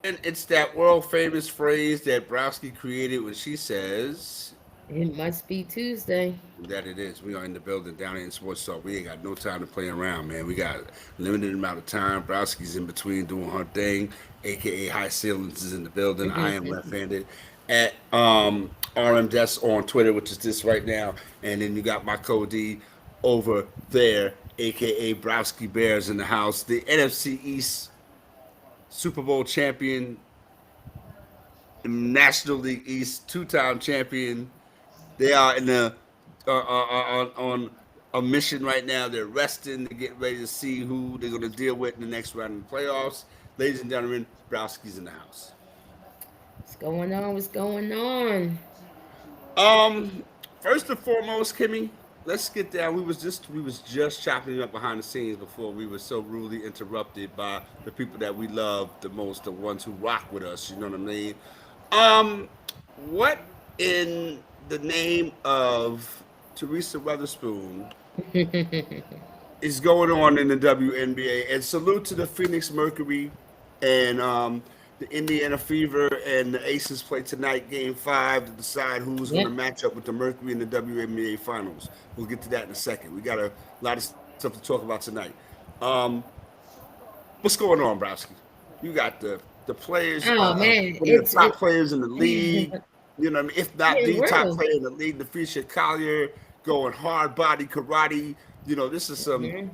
And it's that world famous phrase that Browski created when she says It must be Tuesday. that it is. We are in the building down here in Sports Talk. We ain't got no time to play around, man. We got limited amount of time. Browski's in between doing her thing, aka High Ceilings is in the building. I am left-handed at RM Desk on Twitter, which is this right now. And then you got my Cody over there, aka Browski Bears in the house. The NFC East Super Bowl champion, National League East two-time champion. They are in the on a mission right now. They're resting. They're getting ready to see who they're going to deal with in the next round of the playoffs. Ladies and gentlemen, Browski's in the house. What's going on? What's going on? Um, First and foremost, Kimmy, let's get down. We was just chopping it up behind the scenes before we were so rudely interrupted by the people that we love the most, the ones who rock with us. You know what I mean? Um, what in the name of Teresa Weatherspoon is going on in the WNBA? And salute to the Phoenix Mercury and the Indiana Fever and the Aces play tonight, Game 5, to decide who's going to Yep. match up with the Mercury in the WNBA Finals. We'll get to that in a second. We got a lot of stuff to talk about tonight. Um, what's going on, Browski? You got the players, Oh man, one of the top players in the league. You know what I mean? If not getting the top real. player in the league, the Fisher Collier going hard body karate. This is some, Hmm.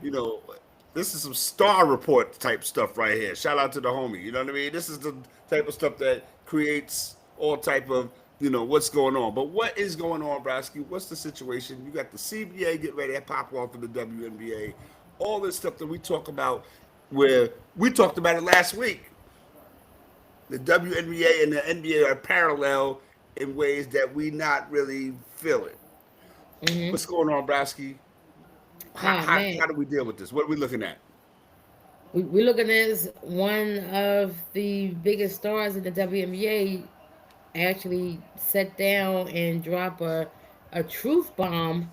this is some star report type stuff right here. Shout out to the homie. You know what I mean? This is the type of stuff that creates all type of, what's going on. But what is going on, Brasky? What's the situation? You got the CBA get ready to pop off in the WNBA. All this stuff that we talk about, where we talked about it last week. The WNBA and the NBA are parallel in ways that we not really feel it. Hmm. What's going on, Brasky? How, Oh how, man, how do we deal with this? What are we looking at? we're looking at one of the biggest stars in the WNBA actually sit down and drop a truth bomb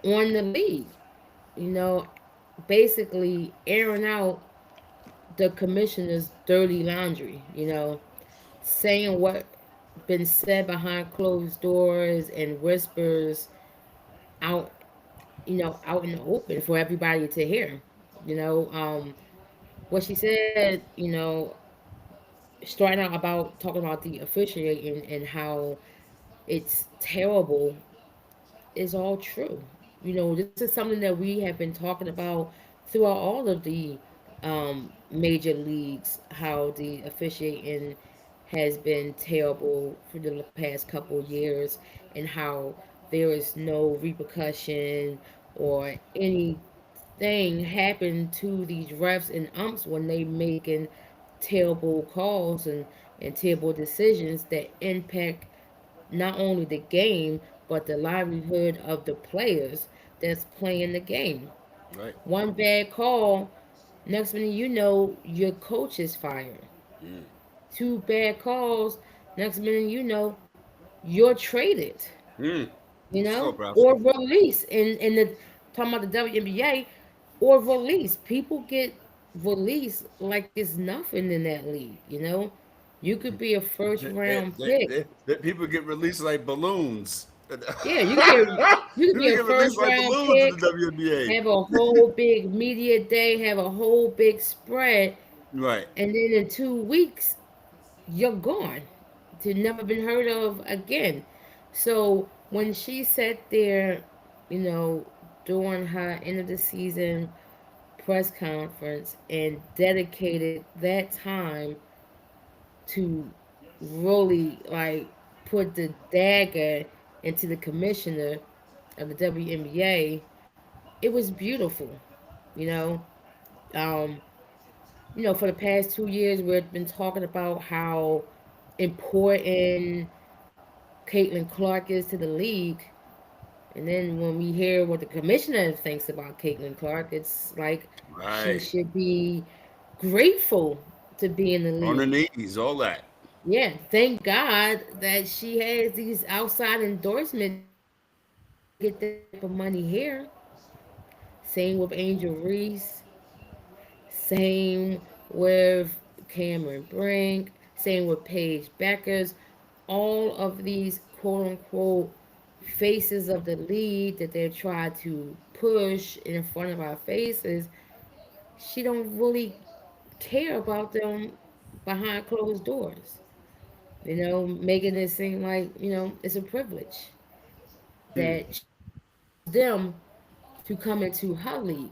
on the league. You know, basically airing out the commissioner's dirty laundry. Saying what been said behind closed doors and whispers out, out in the open for everybody to hear. What she said, starting out about talking about the officiating and how it's terrible is all true. This is something that we have been talking about throughout all of the major leagues, how the officiating has been terrible for the past couple of years, and how there is no repercussion or anything happen to these refs and umps when they making terrible calls and terrible decisions that impact not only the game but the livelihood of the players that's playing the game. Right. One bad call, next minute you know your coach is fired. Two bad calls, next minute you know you're traded. Let's go, Or Browski. released. In the talking about the WNBA, or released. People get released like it's nothing in that league. You could be a first round pick. People get released like balloons. Yeah, you could be People a get released first like round balloons in the pick, WNBA. have a whole big media day, have a whole big spread, Right. and then in 2 weeks you're gone to never been heard of again. So when she sat there, you know, during her end of the season press conference and dedicated that time to really like put the dagger into the commissioner of the WNBA, it was beautiful. You know, um, for the past 2 years, we've been talking about how important Caitlin Clark is to the league. And then when we hear what the commissioner thinks about Caitlin Clark, it's like she Right. should be grateful to be in the On the league. knees, all that. Yeah, thank God that she has these outside endorsements to get that type of money here. Same with Angel Reese. Same with Cameron Brink, same with Paige Beckers, all of these quote unquote faces of the league that they try to push in front of our faces, she don't really care about them behind closed doors. Making it seem like, it's a privilege that she allows them to come into her league.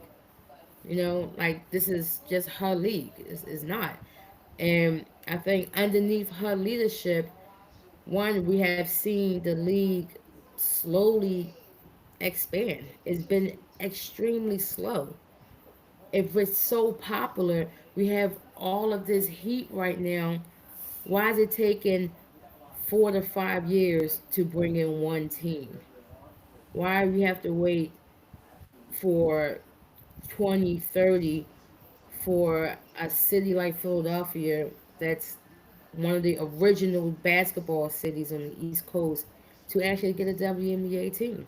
Like this is just her league. It's not. And I think underneath her leadership, one, we have seen the league slowly expand. It's been extremely slow. If it's so popular, we have all of this heat right now. Why is it taking 4 to 5 years to bring in one team? Why we have to wait for 2030 for a city like Philadelphia, that's one of the original basketball cities on the East Coast, to actually get a WNBA team,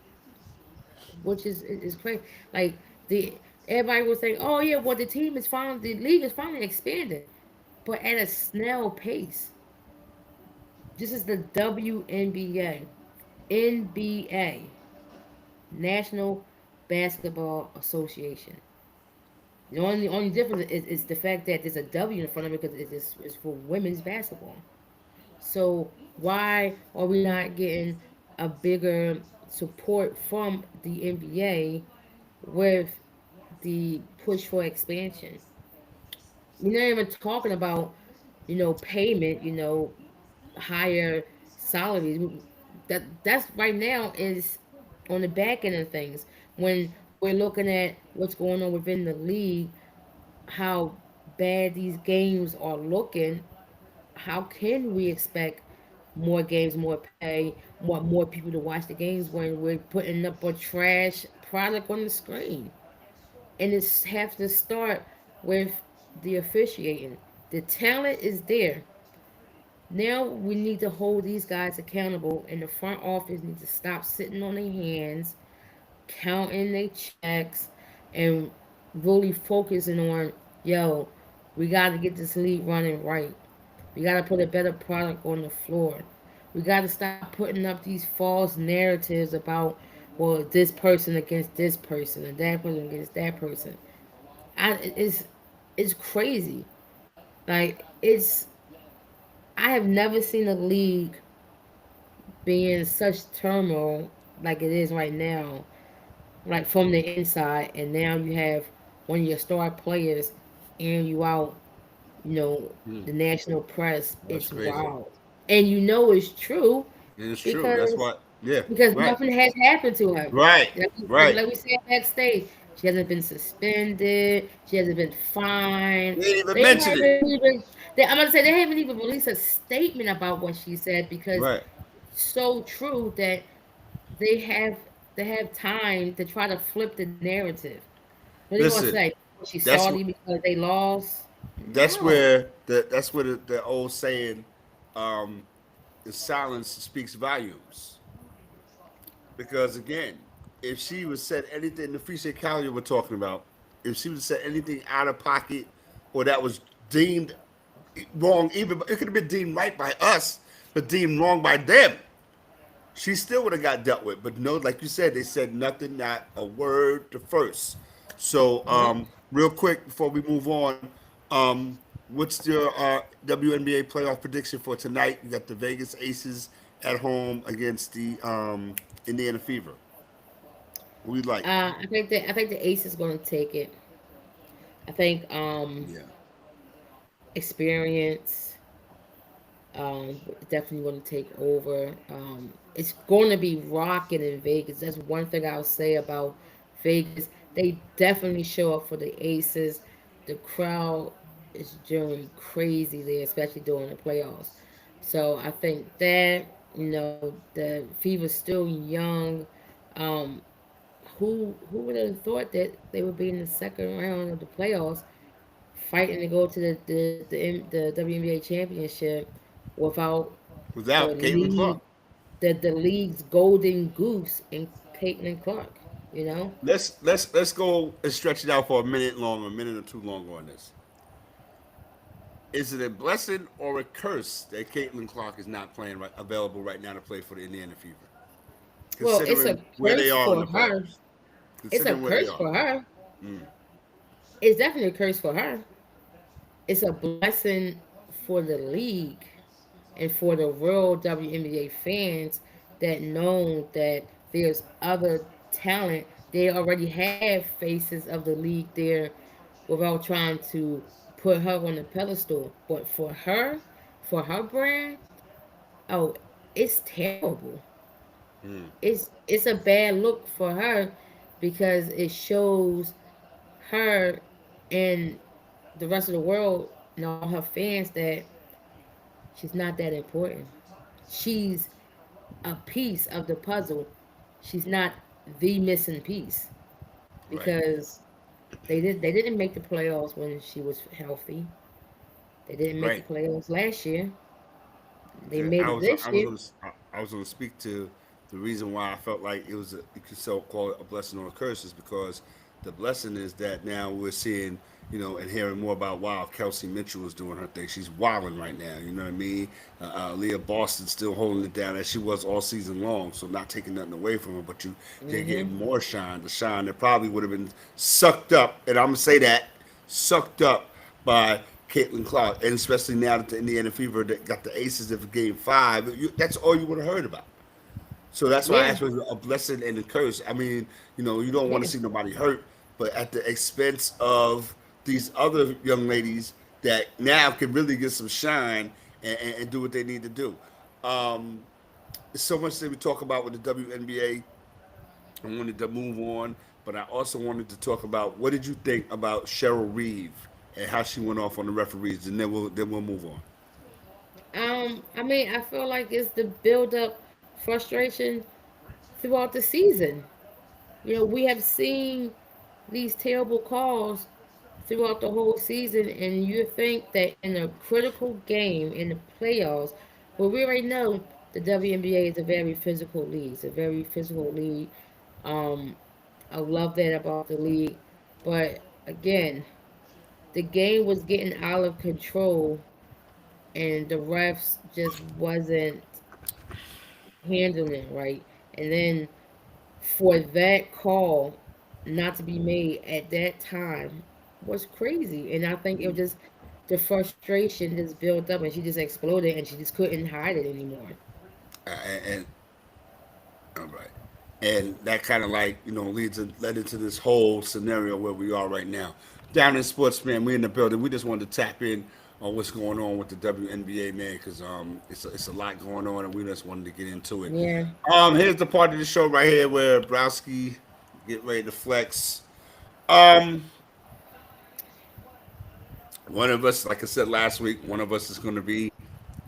which is crazy. Like the everybody was saying, "Oh yeah, well the league is finally expanding," but at a snail pace. This is the WNBA, NBA, National Basketball Association. The only difference is the fact that there's a W in front of it because it's for women's basketball. So why are we not getting a bigger support from the NBA with the push for expansion? We're not even talking about, payment, higher salaries. That's right now is on the back end of things. When we're looking at what's going on within the league, how bad these games are looking, how can we expect more games, more pay, more people to watch the games when we're putting up a trash product on the screen? And it's have to start with the officiating. The talent is there. Now we need to hold these guys accountable, and the front office needs to stop sitting on their hands, counting their checks, and really focusing on, yo, we got to get this league running right. We got to put a better product on the floor. We got to stop putting up these false narratives about, well, this person against this person and that person against that person. It's crazy. Like I have never seen a league be in such turmoil like it is right now, like from the inside, and now you have one of your star players and you out, the national press. That's It's crazy. wild. And it's true And it's true. That's because what. Yeah. Right. nothing has happened to her. Right. Right. Like we said backstage, she hasn't been suspended. She hasn't been fined. They didn't even They mention it. haven't even. I'm gonna say they haven't even released a statement about what she said because Right. it's so true that they have they have time to try to flip the narrative. What are they gonna Listen. say? She That's salty because they lost? that's No. where the old saying, um, the silence speaks volumes. Because again, if she was said anything the Freesay Callier we're talking about, if she was said anything out of pocket or that was deemed wrong, even it could have been deemed right by us, but deemed wrong by them, she still would have got dealt with. But no, like you said, they said nothing, not a word to first. So, Nope. real quick before we move on, what's your WNBA playoff prediction for tonight? You got the Vegas Aces at home against the Indiana Fever. Who you like? I think the Ace is gonna take it. I think Yeah. experience definitely going to take over. It's going to be rocking in Vegas. That's one thing I'll say about Vegas. They definitely show up for the Aces. The crowd is doing crazy there, especially during the playoffs. So I think that the Fever's still young. Um, who would have thought that they would be in the second round of the playoffs, fighting to go to the WNBA championship without the Without Caitlin league Clark. the league's golden goose in Caitlin Clark. You know, Let's go and stretch it out for a minute longer, a minute or two longer on this. Is it a blessing or a curse that Caitlin Clark is not playing right, available right now to play for the Indiana Fever, Well, it's a considering where they curse are in for the her. playoffs? It's a Considering where they curse are. for her. Mm, It's definitely a curse for her. It's a blessing for the league and for the real WNBA fans that know that there's other talent. They already have faces of the league there without trying to put her on the pedestal. But for her brand, oh, it's terrible. mm, It's a bad look for her because it shows her and the rest of the world and all her fans that she's not that important. She's a piece of the puzzle. She's not the missing piece right, because they didn't make the playoffs when she was healthy. They didn't make the right. playoffs last year. They Okay, made it this year. I was going to speak to the reason why I felt like it was you could so call it a blessing or a curse is because the blessing is that now we're seeing, and hearing more about wow, Kelsey Mitchell is doing her thing. She's wilding right now. You know what I mean? Leah Boston's still holding it down as she was all season long. So not taking nothing away from her, but you're Hmm. getting more shine. The shine that probably would have been sucked up, and I'm gonna say that sucked up by Caitlin Clark, and especially now that the Indiana Fever that got the Aces of Game 5, that's all you would have heard about. So that's why I Yeah, asked for a blessing and a curse. I mean, you don't want to yeah, see nobody hurt, but at the expense of these other young ladies that now can really get some shine and do what they need to do. Um, there's so much that we talk about with the WNBA. I wanted to move on, but I also wanted to talk about what did you think about Cheryl Reeve and how she went off on the referees, and then we'll move on. I mean, I feel like it's the build up frustration throughout the season. You know, we have seen these terrible calls throughout the whole season, and you think that in a critical game in the playoffs, where we already know the WNBA is a very physical league, it's a very physical league. Um, I love that about the league, but again, the game was getting out of control, and the refs just wasn't handling it right. And then for that call not to be made at that time was crazy. And I think it was just the frustration just built up and she just exploded and she just couldn't hide it anymore. And all right, and that kind of like led into this whole scenario where we are right now. Down in sports, man, we in the building. We just wanted to tap in on what's going on with the WNBA, man, because it's a lot going on, and we just wanted to get into it. Yeah. Here's the part of the show right here where Browski get ready to flex. Um, one of us, like I said last week, one of us is going to be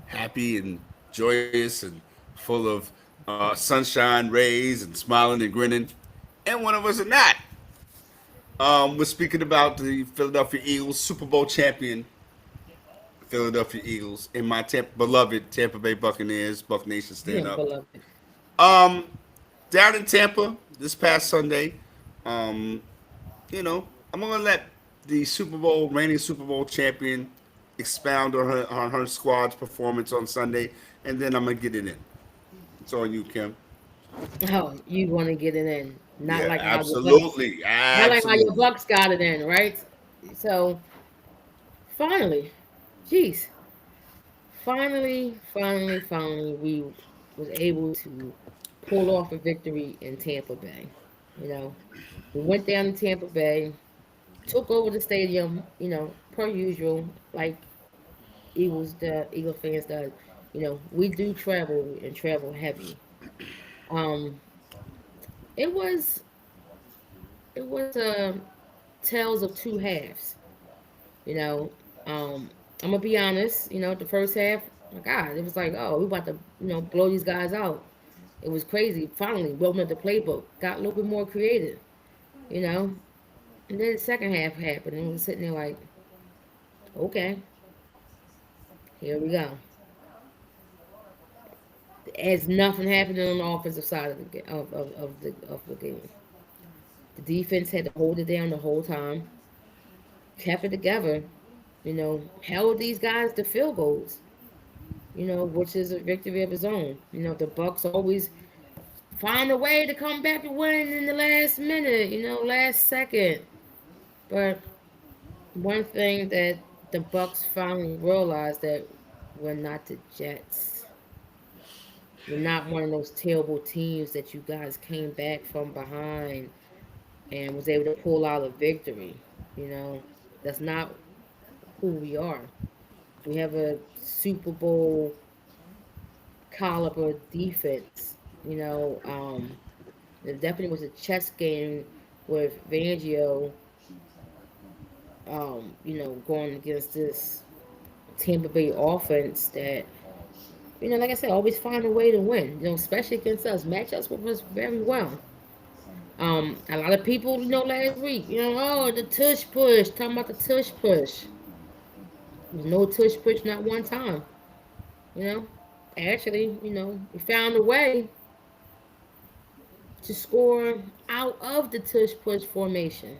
happy and joyous and full of sunshine rays and smiling and grinning, and one of us are not. We're speaking about the Philadelphia Eagles, Super Bowl champion Philadelphia Eagles, and my beloved Tampa Bay Buccaneers. Buck Nation, stand up. Beloved. Um, Down in Tampa this past Sunday, um, I'm gonna let the reigning Super Bowl champion, expound on her squad's performance on Sunday, and then I'm gonna get it in. It's on you, Kim. Oh, you want to get it in. Not Yeah, like how your Bucks, absolutely, not like how your absolutely. Bucks got it in, right? So finally, jeez, finally, we was able to pull off a victory in Tampa Bay. You know, we went down to Tampa Bay, took over the stadium, per usual, like Eagle fans does. We do travel and travel heavy. Um, it was it was tales of two halves. You know, I'm gonna be honest. The first half, my God, it was like, oh, we about to blow these guys out. It was crazy. Finally, we opened up the playbook, got a little bit more creative. You know, and then the second half happened, and we were sitting there like, okay, here we go. As nothing happening on the offensive side of the game. The defense had to hold it down the whole time, kept it together, held these guys to field goals, which is a victory of its own. The Bucks always find a way to come back and win in the last minute, last second. But one thing that the Bucks finally realized that we're not the Jets. We're not one of those terrible teams that you guys came back from behind and was able to pull out a victory. You know, that's not who we are. We have a Super Bowl caliber defense. It definitely was a chess game with Vangio. Going against this Tampa Bay offense that like I said, always find a way to win. Especially against us, match us with us very well. A lot of people, last week, oh, the tush push, talking about the tush push. There's no tush push, not one time. You know, actually, we found a way to score out of the tush push formation.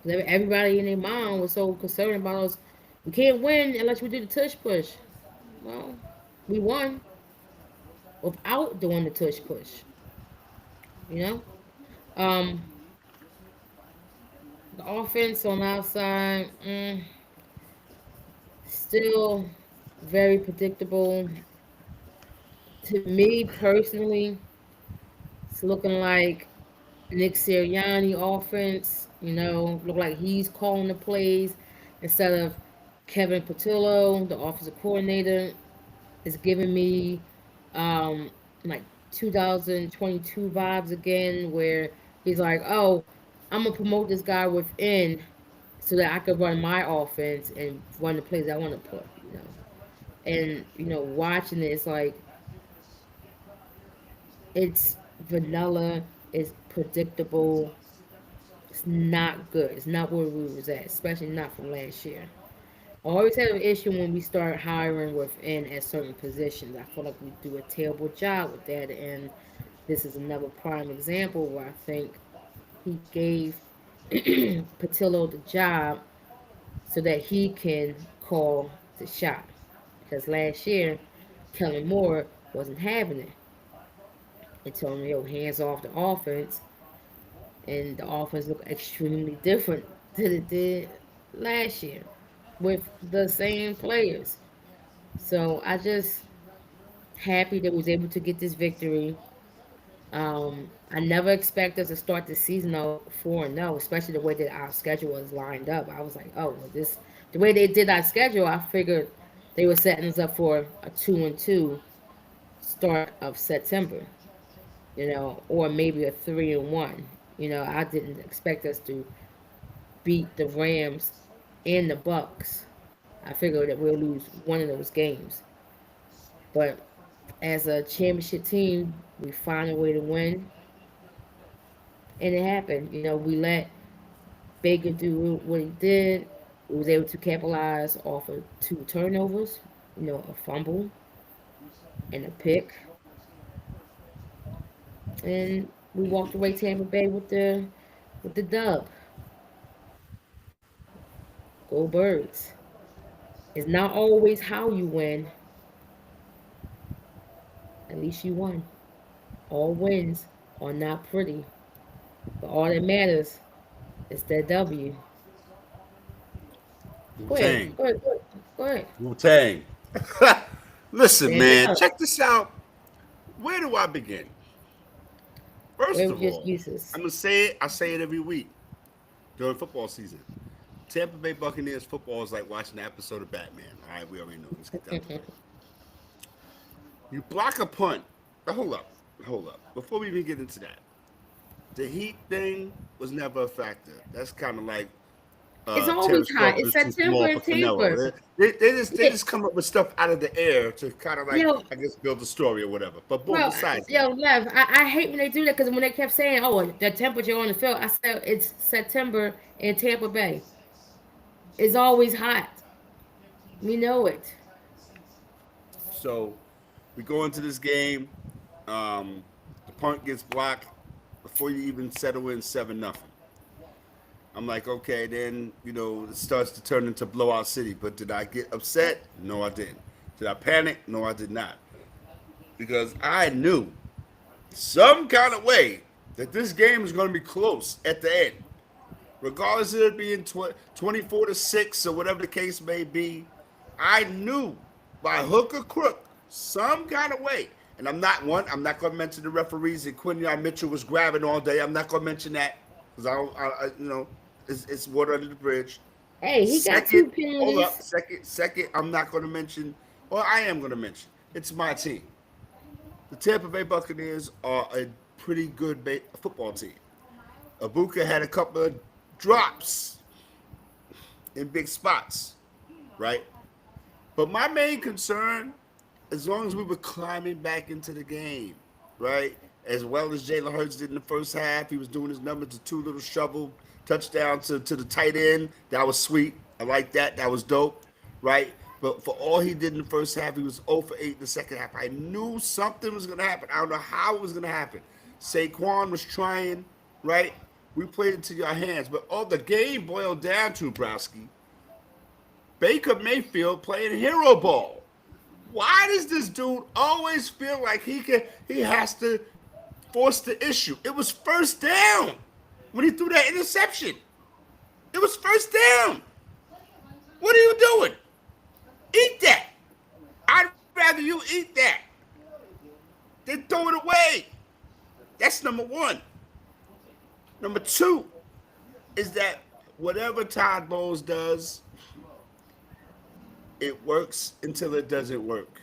Everybody in their mind was so concerned about us. We can't win unless we do the tush push. Well, we won without doing the tush push. You know, um, the offense on our side, still very predictable. To me personally, it's looking like Nick Sirianni offense. Look like he's calling the plays instead of Kevin Patillo, the offensive coordinator. Is giving me like 2022 vibes again, where he's like, "Oh, I'm gonna promote this guy within so that I could run my offense and run the plays I want to put." And watching it, it's like it's vanilla, it's predictable, it's not good. It's not where we was at, especially not from last year. I always have an issue when we start hiring within at certain positions. I feel like we do a terrible job with that, and this is another prime example where I think he gave Patillo the job so that he can call the shot. Because last year, Kellen Moore wasn't having it. It told him, yo, hands off the offense, and the offense looked extremely different than it did last year with the same players. So I just happy that we was able to get this victory. I never expected us to start the season out 4-0, especially the way that our schedule was lined up. I was like, oh, well, the way they did our schedule, I figured they were setting us up for a 2-2 start of September, or maybe a 3-1. I didn't expect us to beat the Rams and the Bucks. I figured that we'll lose one of those games, but as a championship team, we find a way to win, and it happened. We let Baker do what he did. We was able to capitalize off of two turnovers, a fumble and a pick, and we walked away Tampa Bay with the dub. Go Birds! It's not always how you win. At least you won. All wins are not pretty, but all that matters is that W. Wu Go ahead. Tang. Go ahead. Go ahead. Go ahead. Wu Tang. Listen, Stand man, up. check this out. Where do I begin? Where First was of your all, excuses? I'm gonna say it. I say it every week during football season. Tampa Bay Buccaneers football is like watching an episode of Batman. All right, we already know. Let's get down to it. You block a punt. Hold up, hold up. Before we even get into that, the heat thing was never a factor. That's kind of like It's Terry always hot. It's Crawford too September small in for Tampa. Canelo. They Yeah, just come up with stuff out of the air to kind of like yo, I guess build a story or whatever. But boom, well, besides yo, that, Lev, I hate when they do that because when they kept saying, "Oh, the temperature on the field," I said it's September in Tampa Bay. It's always hot. We know it. so we go into this game. The punt gets blocked before you even settle in 7-0. I'm like, okay, then it starts to turn into blowout city. But did I get upset? No, I didn't. Did I panic? No, I did not, because I knew some kind of way that this game is going to be close at the end, regardless of it being 24-6 or whatever the case may be. I knew by hook or crook, some kind of way. And I'm not going to mention the referees that Quinion Mitchell was grabbing all day. I'm not going to mention that because it's water under the bridge. Hey, he got Second, two hold up. penalties. Second, I'm not going to mention, or I am going to mention, it's my team. The Tampa Bay Buccaneers are a pretty good football team. Abuka had a couple of drops in big spots, right? But my main concern, as long as we were climbing back into the game, right? As well as Jalen Hurts did in the first half, he was doing his numbers, the two little shovel touchdown to the tight end. That was sweet. I like that. That was dope, right? But for all he did in the first half, he was 0 for 8 in the second half. I knew something was going to happen. I don't know how it was going to happen. Saquon was trying, right? We played into your hands. But all the game boiled down to, Browski, Baker Mayfield playing hero ball. Why does this dude always feel like he has to force the issue? It was first down when he threw that interception. It was first down. What are you doing? Eat that. I'd rather you eat that than throw it away. That's number one. Number two is that whatever Todd Bowles does, it works until it doesn't work.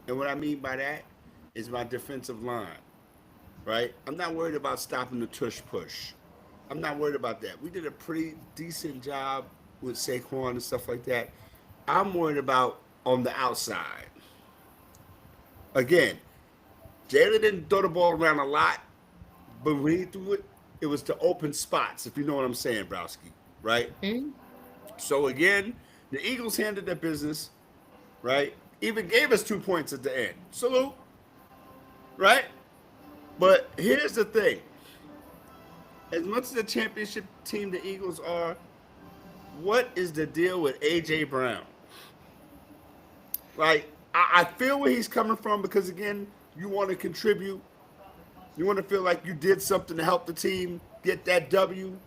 And what I mean by that is my defensive line, right? I'm not worried about stopping the tush push. I'm not worried about that. We did a pretty decent job with Saquon and stuff like that. I'm worried about on the outside. Again, Jalen didn't throw the ball around a lot, but when he threw it, it was to open spots, if you know what I'm saying, Browski, right? Hmm? So again, the Eagles handled their business, right? Even gave us 2 points at the end. Salute, right? But here's the thing. As much as the championship team the Eagles are, what is the deal with A.J. Brown? Like, I feel where he's coming from because, again, you want to contribute. You want to feel like you did something to help the team get that W.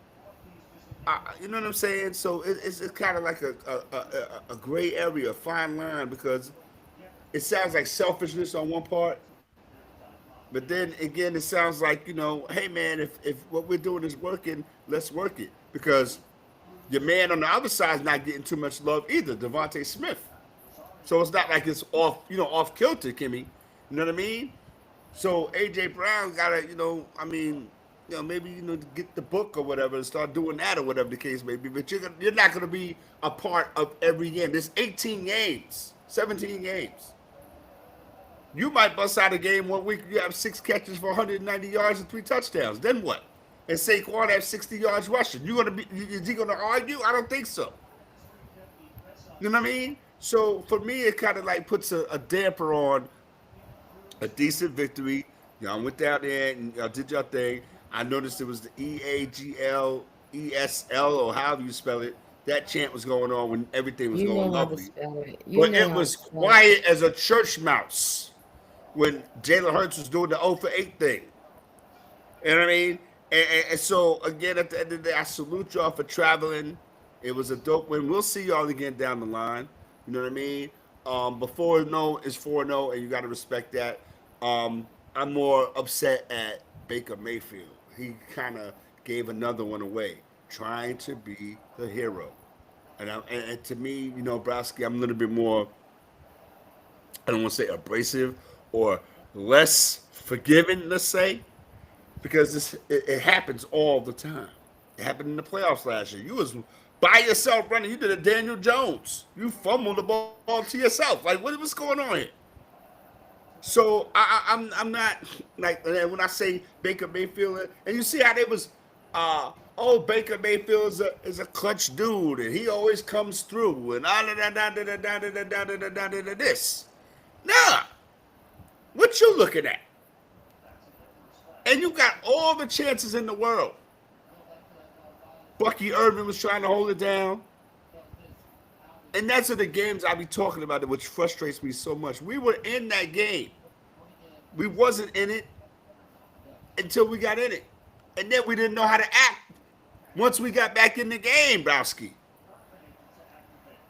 You know what I'm saying? So it's kind of like a gray area, a fine line, because it sounds like selfishness on one part, but then again, it sounds like, hey man, if what we're doing is working, let's work it, because your man on the other side is not getting too much love either, Devontae Smith. So it's not like it's off kilter, Kimmy. You know what I mean? So AJ Brown gotta, maybe get the book or whatever and start doing that or whatever the case may be. But you're not gonna be a part of every game. There's 18 games, 17 games. You might bust out a game one week. You have 6 catches for 190 yards and 3 touchdowns. Then what? And Saquon has 60 yards rushing. Is he gonna argue? I don't think so. You know what I mean? So for me, it kind of like puts a damper on a decent victory. Y'all went down there and y'all did your thing. I noticed it was the EAGLESL or however you spell it. That chant was going on when everything was You going know how to lovely. spell it. You But know it how to was spell it. quiet as a church mouse when Jalen Hurts was doing the 0 for 8 thing. You know what I mean? And so, again, at the end of the day, I salute y'all for traveling. It was a dope win. We'll see y'all again down the line. You know what I mean? But 4-0 is 4-0, and you got to respect that. I'm more upset at Baker Mayfield. He kind of gave another one away, trying to be the hero. And to me, Browski, I'm a little bit more, I don't want to say abrasive or less forgiving, let's say, because it happens all the time. It happened in the playoffs last year. You was by yourself running. You did a Daniel Jones. You fumbled the ball to yourself. Like, what's going on here? So I'm not like when I say Baker Mayfield, and you see how they was, Baker Mayfield is a clutch dude, and he always comes through, and this. Nah, what you looking at? And you got all the chances in the world Bucky Irvin was trying to hold it down. And that's are the games I be talking about, which frustrates me so much. We were in that game. We wasn't in it until we got in it. And then we didn't know how to act once we got back in the game, Browski.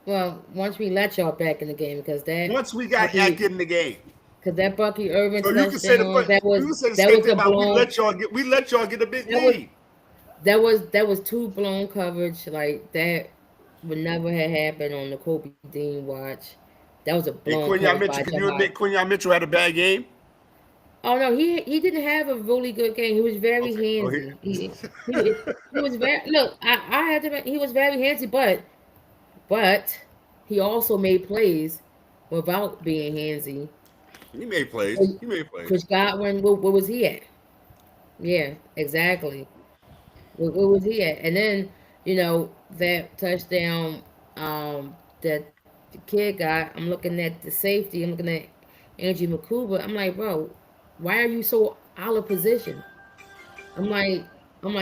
Well, once we let y'all back in the game, Once we got back Bucky, in the game. because that Bucky Irvin So you can say touchdown, the you can say the that same was thing a about blown we let y'all get a big that was lead. that was two blown coverage. Like that would never have happened on the Kobe Dean watch. That was a And blown Quinion coverage Mitchell, by can you Jahad. admit Quinion Mitchell had a bad game? Oh no, he didn't have a really good game. He was very Okay. Oh, handsy. He he was very look. I had to. He was very handsy, but he also made plays without being handsy. he made plays. He made plays. Chris Godwin, where was he at? Yeah, exactly. Where was he at? And then that touchdown that the kid got. I'm looking at the safety. I'm looking at Angie McCuba. I'm like, bro, why are you so out of position? I'm like,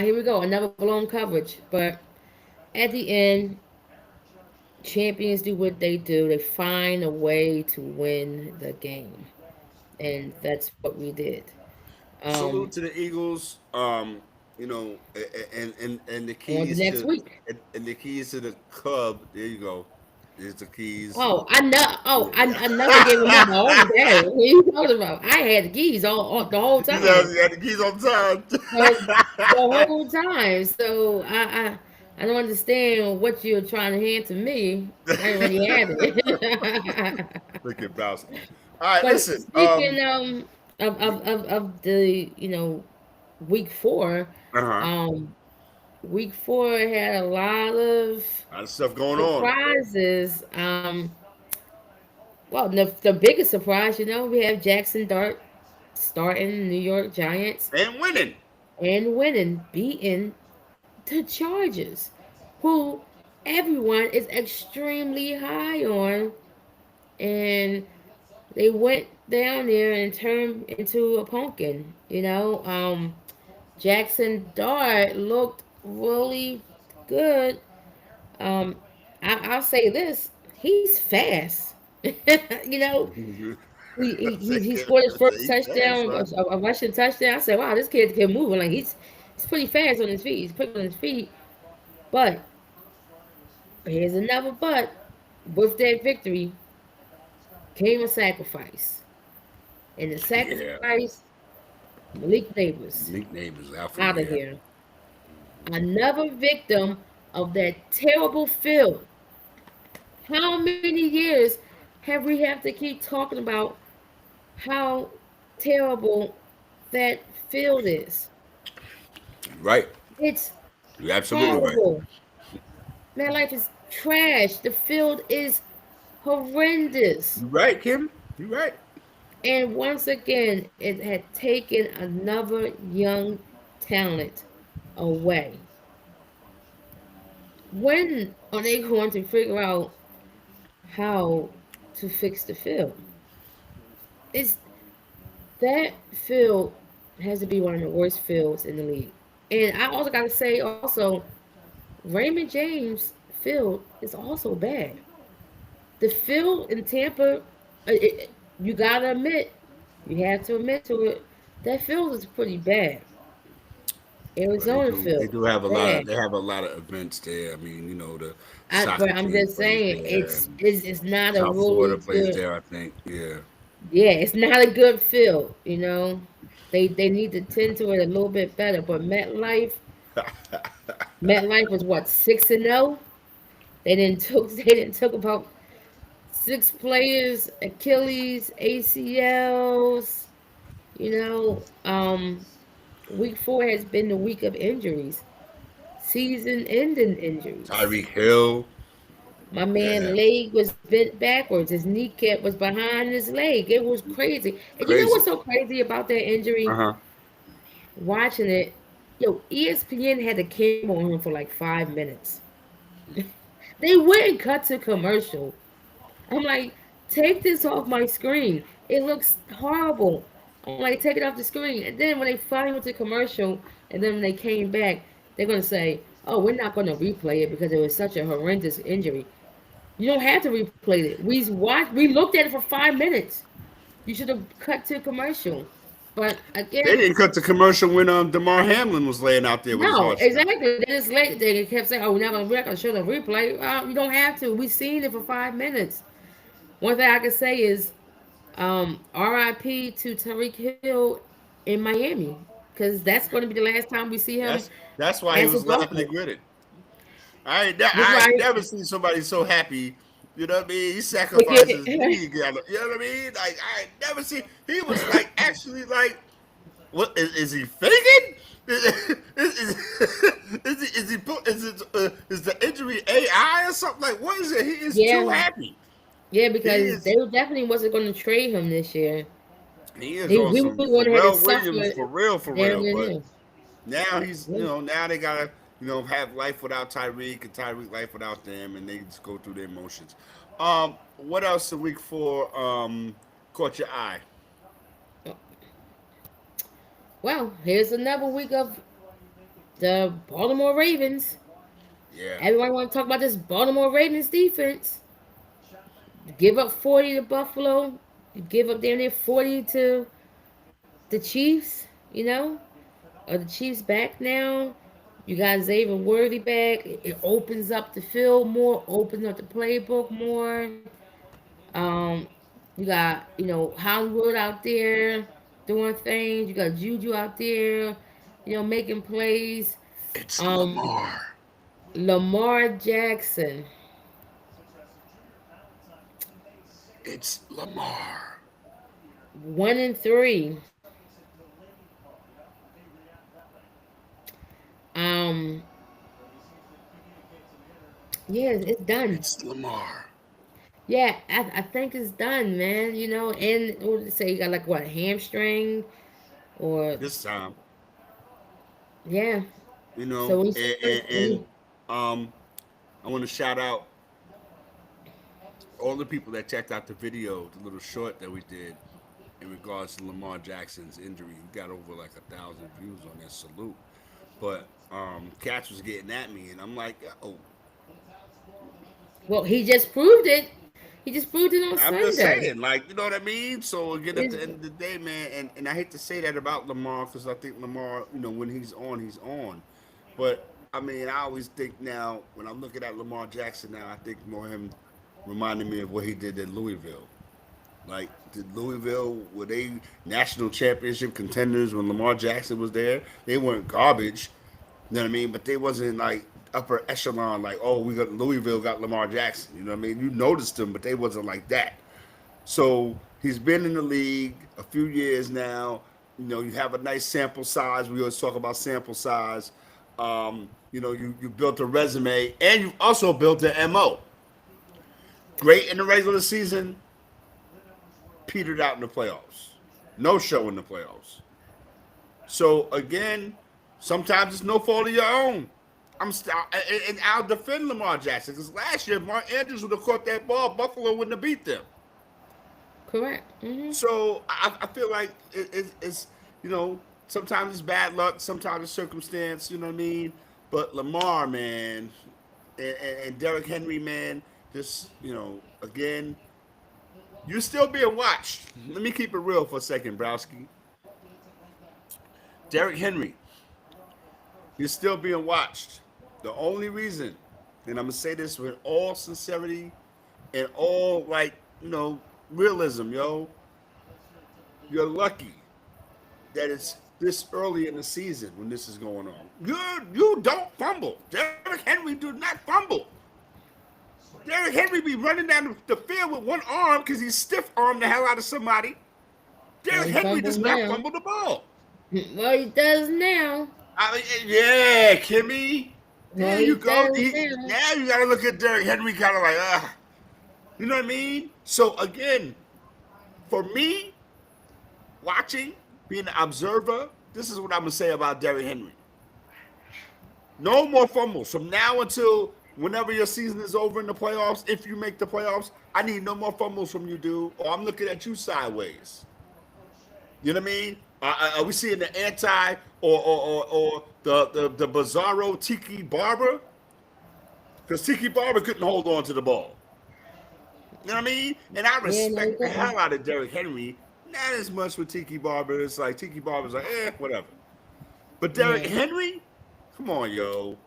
here we go, another blown coverage. But at the end, champions do what they do. They find a way to win the game, and that's what we did. Salute Um, to the Eagles. And the on to keys next to week. and the keys to the club. There you go. There's the keys. Oh, I know. Oh, Yeah. I never gave him up my own day. What are you talking about? I had the keys all the whole You know, time. you got the keys on The, the time. whole time. So I don't understand what you're trying to hand to me. I already had it. Look at Browski. All right, But listen. speaking of the week four, Uh huh. um week four had a lot of A lot of stuff going on surprises. Well, the biggest surprise, we have Jackson Dart starting New York Giants and winning. and winning, beating the Chargers, who everyone is extremely high on, and they went down there and turned into a pumpkin. Jackson Dart looked really good. Um, I'll say this: he's fast. you know, he scored his first He's fast, touchdown, son. a rushing touchdown. I said, wow, this kid can move. Like he's pretty fast on his feet. He's quick on his feet. But here's another but. With that victory came a sacrifice, and the Yeah. sacrifice, Malik Neighbors Nick Neighbors out for the out of year. here. Another victim of that terrible field. How many years have we have to keep talking about how terrible that field is? Right. It's You're absolutely right. horrible. Man, life is trash. The field is horrendous. You right, Kim. You right. And once again, it had taken another young talent away. When are they going to figure out how to fix the field? It's that field has to be one of the worst fields in the league. And I also got to say, also, Raymond James field is also bad. The field in Tampa, you gotta admit, you have to admit to it, that field is pretty bad. Well, they Arizona do. They field, do have a lot of. bad. They have a lot of events there. I mean, the soccer But I'm team just plays saying, there, and it's not a South Florida really plays good. there. I think. Yeah. Yeah, it's not a good field. They need to tend to it a little bit better. But MetLife was what 6-0. They didn't took about six players, Achilles, ACLs. You know, week four has been the week of injuries, season-ending injuries. Tyreek Hill. My man Yeah. leg was bent backwards. His kneecap was behind his leg. It was crazy. And you know Crazy. what's so crazy about that Uh injury? huh. Watching it, ESPN had the camera on him for like 5 minutes. They wouldn't cut to commercial. I'm like, take this off my screen. It looks horrible. I'm like, take it off the screen. And then when they finally went to commercial, and then when they came back, they're gonna say, oh, we're not going to replay it because it was such a horrendous injury. You don't have to replay it. We looked at it for 5 minutes. You should have cut to commercial. But They again, didn't cut the commercial when Damar Hamlin was laying out there with his no, heart shot. exactly. They just late. They kept saying, "Oh, we're not gonna show the replay." You don't have to. We seen it for 5 minutes. One thing I can say is, R.I.P. to Tariq Hill in Miami, because that's going to be the last time we see him That's why he as a was laughing Buffalo. and grinning. That's I why. ain't never seen somebody so happy. You know what I mean? He sacrificed his Yeah. league. You know what I mean? Like I ain't never seen. He was like actually like, what is he faking? Is the injury AI or something? Like what is it? He is too Yeah, happy. yeah, He because they is definitely wasn't going to trade him this year. he is on We some went ahead and Pharrell suffered Williams for down real. in But here. now he's Yeah. now they gotta have life without Tyreek and Tyreek life without them, and they just go through their emotions. What else in week 4 caught your eye? Well, here's another week of the Baltimore Ravens. Yeah, Everyone want to talk about this Baltimore Ravens defense. You give up 40 to Buffalo. You give up damn near 40 to the Chiefs, Are the Chiefs back now? You got Xavier Worthy back. It opens up the field more, opens up the playbook more. Um, you got, Hollywood out there doing things. You got Juju out there, making plays. it's Um, Lamar. Lamar Jackson, It's Lamar. 1-3. Um, yeah, it's done. It's Lamar. Yeah, I think it's done, man. And what did they say? You got like what, a hamstring or This time, yeah. So we should. and um, I want to shout out all the people that checked out the video, the little short that we did in regards to Lamar Jackson's injury. We got over like 1,000 views on that salute. But Cats was getting at me, and I'm like, oh, Well, he just proved it. He just proved it on I'm just Sunday. saying, like, you know what I mean? So again, at Is the end of the day, man, and I hate to say that about Lamar because I think Lamar, when he's on, he's on. But I mean, I always think now when I'm looking at Lamar Jackson now, I think more him reminding me of what he did at Louisville. Like, did Louisville were they national championship contenders when Lamar Jackson was there? They weren't garbage, you know what I mean? But they wasn't like upper echelon. Like, oh, we got Louisville got Lamar Jackson. You know what I mean? You noticed them, but they wasn't like that. So he's been in the league a few years now. You have a nice sample size. We always talk about sample size. You built a resume and you also built an MO. Great in the regular season, petered out in the playoffs. No show in the playoffs. So again, sometimes it's no fault of your own. And I'll defend Lamar Jackson because last year Mark Andrews would have caught that ball, Buffalo wouldn't have beat them. correct. So I feel like it's sometimes it's bad luck, sometimes it's circumstance. You know what I mean? But Lamar, man, and Derrick Henry, man, just again, you're still being watched. Let me keep it real for a second, Browski. Derrick Henry, you're still being watched. The only reason, and I'm gonna say this with all sincerity and all realism, yo, you're lucky that it's this early in the season when this is going on. You don't fumble. Derrick Henry do not fumble. Derrick Henry be running down the field with one arm because he's stiff armed the hell out of somebody. Well, Derrick he Henry does fumbles not now. fumble the ball. Well, he does now. I mean, yeah, Kimmy. Well, There he you go. does now. Now you got to look at Derrick Henry kind of like, you know what I mean? So again, for me, watching, being an observer, this is what I'm gonna say about Derrick Henry. No more fumbles from now until whenever your season is over in the playoffs. If you make the playoffs, I need no more fumbles from you, dude, or I'm looking at you sideways. You know what I mean? Are we seeing the anti or the Bizarro Tiki Barber? Because Tiki Barber couldn't hold on to the ball. You know what I mean? And I Yeah, no, he respect the couldn't. hell out of Derrick Henry. Not as much with Tiki Barber. It's like Tiki Barber's like, whatever. But Derrick Yeah, Henry, come on, yo.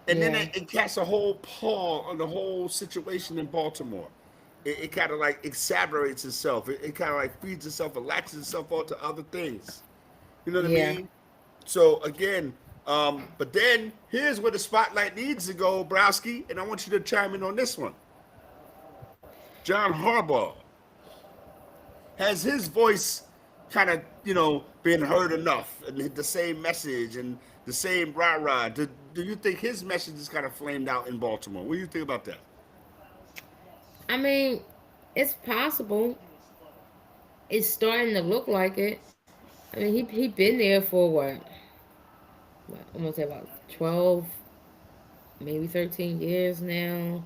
And then yeah, it casts a whole pall on the whole situation in Baltimore. It kind of like exaggerates itself. It kind of like feeds itself, and latches itself onto other things. You know what I yeah. mean? So again, but then here's where the spotlight needs to go, Browski, and I want you to chime in on this one. John Harbaugh, has his voice kind of been heard enough, and the same message and the same rah rah? Do you think his message is kind of flamed out in Baltimore? What do you think about that? I mean, it's possible. It's starting to look like it. I mean, he been there for what I'm gonna say about 12, maybe 13 years now.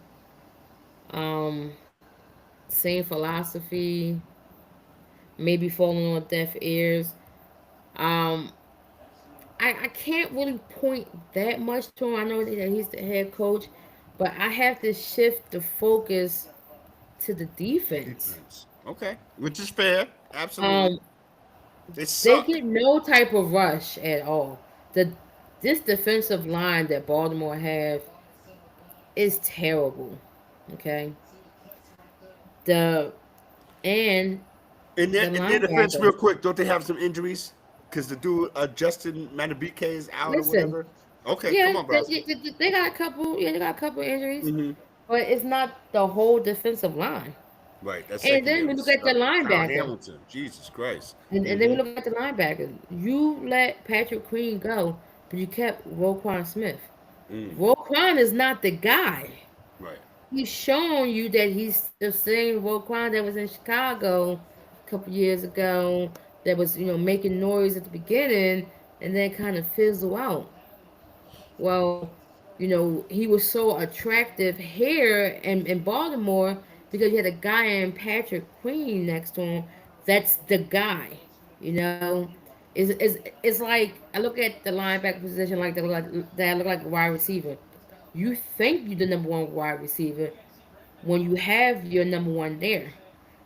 Um, Same philosophy, maybe falling on deaf ears. Um, I can't really point that much to him. I know that he's the head coach, but I have to shift the focus to the defense. Defense. Okay, which is fair. Absolutely. Um, They they suck. get no type of rush at all. The This defensive line that Baltimore have is terrible. Okay, the and the In their defense, real linebackers. quick, don't they have some injuries? Because the dude Justin Matabike is out or Listen, whatever. Okay, come yeah, on, Browski. they got a couple. Yeah, they got a couple injuries, Mm-hmm. but it's not the whole defensive line. Right, that And then we secondary look at the sucks. Kyle linebacker, Hamilton, Jesus Christ. and then we Mm-hmm. look at the linebacker. You let Patrick Queen go, but you kept Roquan Smith. Mm. Roquan is not the guy. Right. He's showing you that he's the same Roquan that was in Chicago a couple years ago. That was making noise at the beginning, and then kind of fizzle out. Well, he was so attractive here in Baltimore because you had a guy in Patrick Queen next to him. That's the guy, you know. It's like I look at the linebacker position like that look like a wide receiver. You think you're the number one wide receiver when you have your number one there.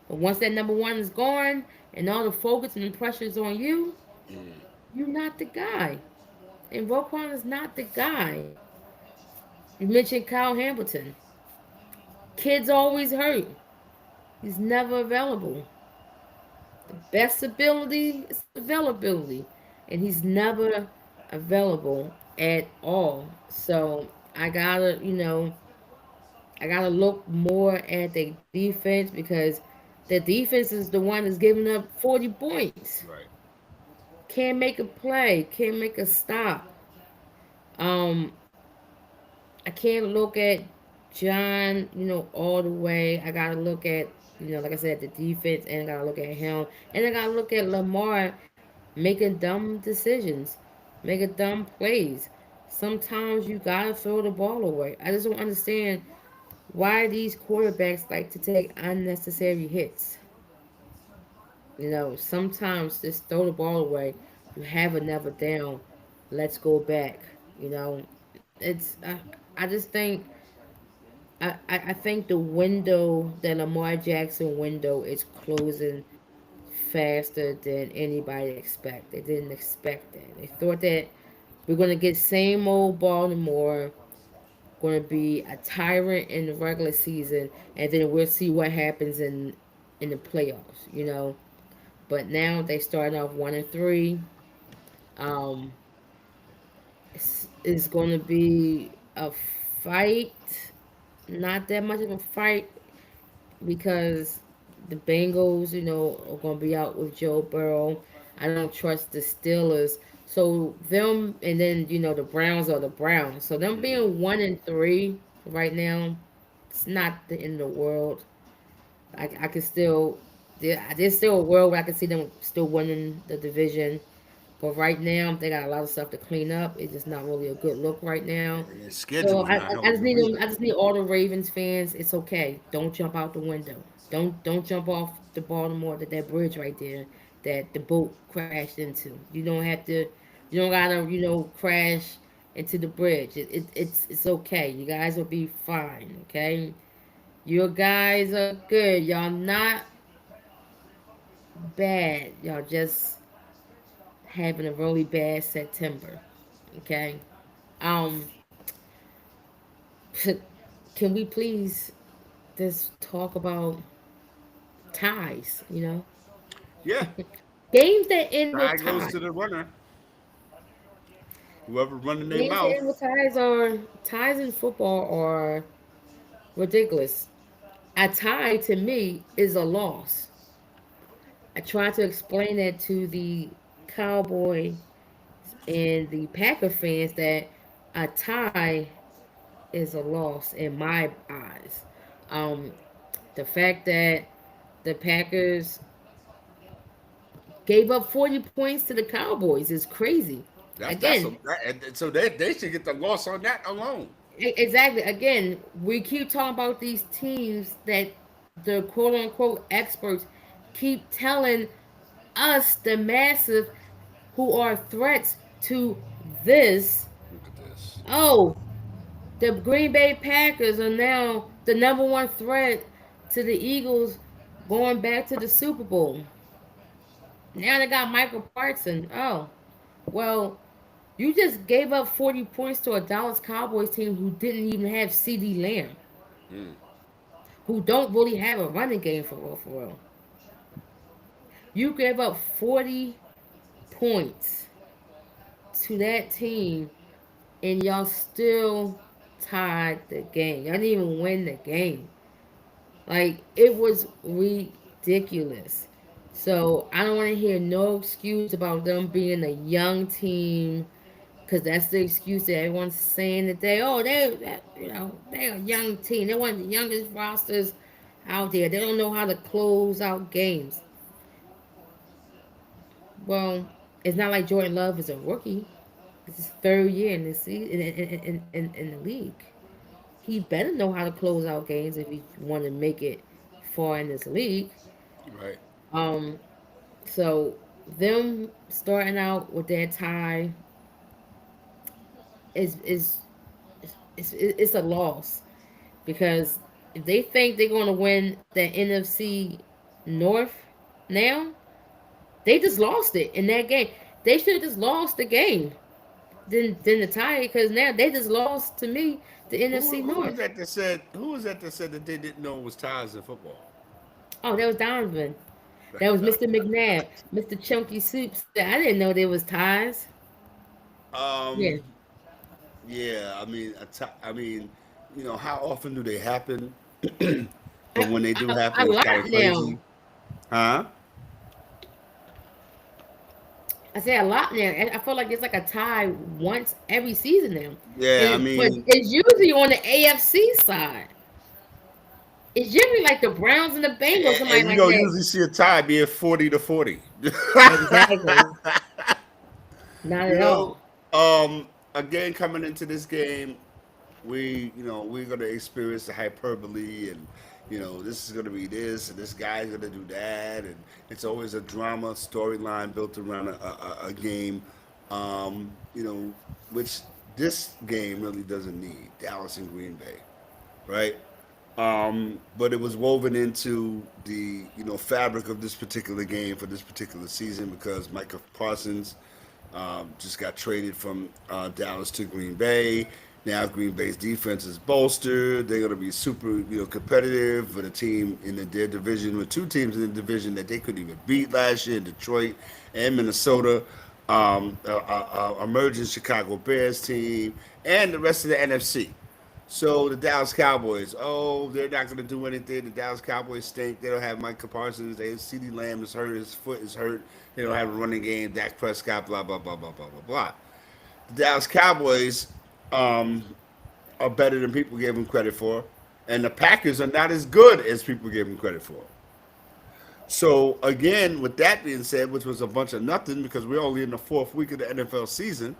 But once that number one is gone and all the focus and the pressure is on you, Mm. you're not the guy. And Roquan is not the guy. You mentioned Kyle Hamilton. Kid's always hurt. He's never available. The best ability is availability. And he's never available at all. So I gotta look more at the defense because the defense is the one that's giving up 40 points. Right. Can't make a play, can't make a stop. Um, I can't look at John, all the way. I gotta look at, like I said, the defense, and I gotta look at him, and I gotta look at Lamar making dumb decisions, making dumb plays. Sometimes you gotta throw the ball away. I just don't understand why these quarterbacks like to take unnecessary hits. Sometimes just throw the ball away. You have another down. Let's go back. You know, it's I just think I think the window, the Lamar Jackson window, is closing faster than anybody expect. They didn't expect that. They thought that we're gonna get same old Baltimore, gonna be a tyrant in the regular season, and then we'll see what happens in the playoffs. But now they starting off 1-3. Um, it's gonna be a fight. Not that much of a fight because the Bengals, are going to be out with Joe Burrow. I don't trust the Steelers. So them, and then the Browns are the Browns. So them Mm-hmm. being 1-3 right now, it's not the end of the world. I can still there's still a world where I can see them still winning the division. But right now, they got a lot of stuff to clean up. It's just not really a good look right now. And their So schedule's I, not I I just helping need them them. either. I just need all the Ravens fans. It's okay. Don't jump out the window. Don't jump off the Baltimore that bridge right there. that the boat crashed into. You don't have to. You don't gotta, crash into the bridge. It's okay. You guys will be fine. Okay. You guys are good. Y'all not bad. Y'all just having a really bad September. Okay. Um, can we please just talk about ties? Yeah, Games that end with tie goes ties. to the runner. Whoever running their Games that mouth. end with ties in football are ridiculous. A tie to me is a loss. I tried to explain that to the Cowboy and the Packer fans that a tie is a loss in my eyes. Um, the fact that the Packers gave up 40 points to the Cowboys is crazy. That's a Again, that, so they should get the loss on that alone. exactly. Again, we keep talking about these teams that the quote unquote experts keep telling us, the massive, who are threats to this. Look at this. Oh, the Green Bay Packers are now the number one threat to the Eagles going back to the Super Bowl. Now they got Michael Parsons. Oh, well, you just gave up 40 points to a Dallas Cowboys team who didn't even have CD Lamb, Mm, who don't really have a running game for real, for real. You gave up 40 points to that team, and y'all still tied the game. Y'all didn't even win the game. Like, it was ridiculous. So I don't want to hear no excuse about them being a young team, because that's the excuse that everyone's saying today. Oh, they're a young team. They're one of the youngest rosters out there. They don't know how to close out games. Well, it's not like Jordan Love is a rookie. It's his third year in the season in the league. He better know how to close out games if he want to make it far in this league. right. Um, so them starting out with that tie is it's a loss, because if they think they're going to win the NFC North now, they just lost it in that game. They should have just lost the game than the tie, because now they just lost to me the NFC Who was North. that that said? Who was that that said that they didn't know it was ties in football? Oh, that was Donovan. That was Mr. McNabb. Mr. Chunky Soup said, I didn't know there was ties. Yeah. um, yeah. I mean, how often do they happen? But when they do happen, A it's kind lot of now. crazy, huh? I say a lot now. I feel like it's like a tie once every season now. Yeah, I But mean, it's usually on the AFC side. It's usually like the Browns and the Bengals, somebody and you like don't that. usually see a tie being 40-40. Exactly. Not You at know, all. again, coming into this game, we're gonna experience the hyperbole, and this is gonna be this, and this guy's gonna do that, and it's always a drama storyline built around a game, which this game really doesn't need. Dallas and Green Bay, right? But it was woven into the fabric of this particular game for this particular season because Micah Parsons just got traded from Dallas to Green Bay. Now Green Bay's defense is bolstered. They're going to be super, competitive for the team in their division with two teams in the division that they couldn't even beat last year, Detroit and Minnesota. Emerging Chicago Bears team and the rest of the NFC. So the Dallas Cowboys, oh, they're not going to do anything. The Dallas Cowboys stink. They don't have Micah Parsons. CD Lamb is hurt. His foot is hurt. They don't have a running game. Dak Prescott, blah blah blah blah blah blah blah. The Dallas Cowboys um, are better than people gave them credit for, and the Packers are not as good as people gave them credit for. So again, with that being said, which was a bunch of nothing because we're only in the fourth week of the NFL season,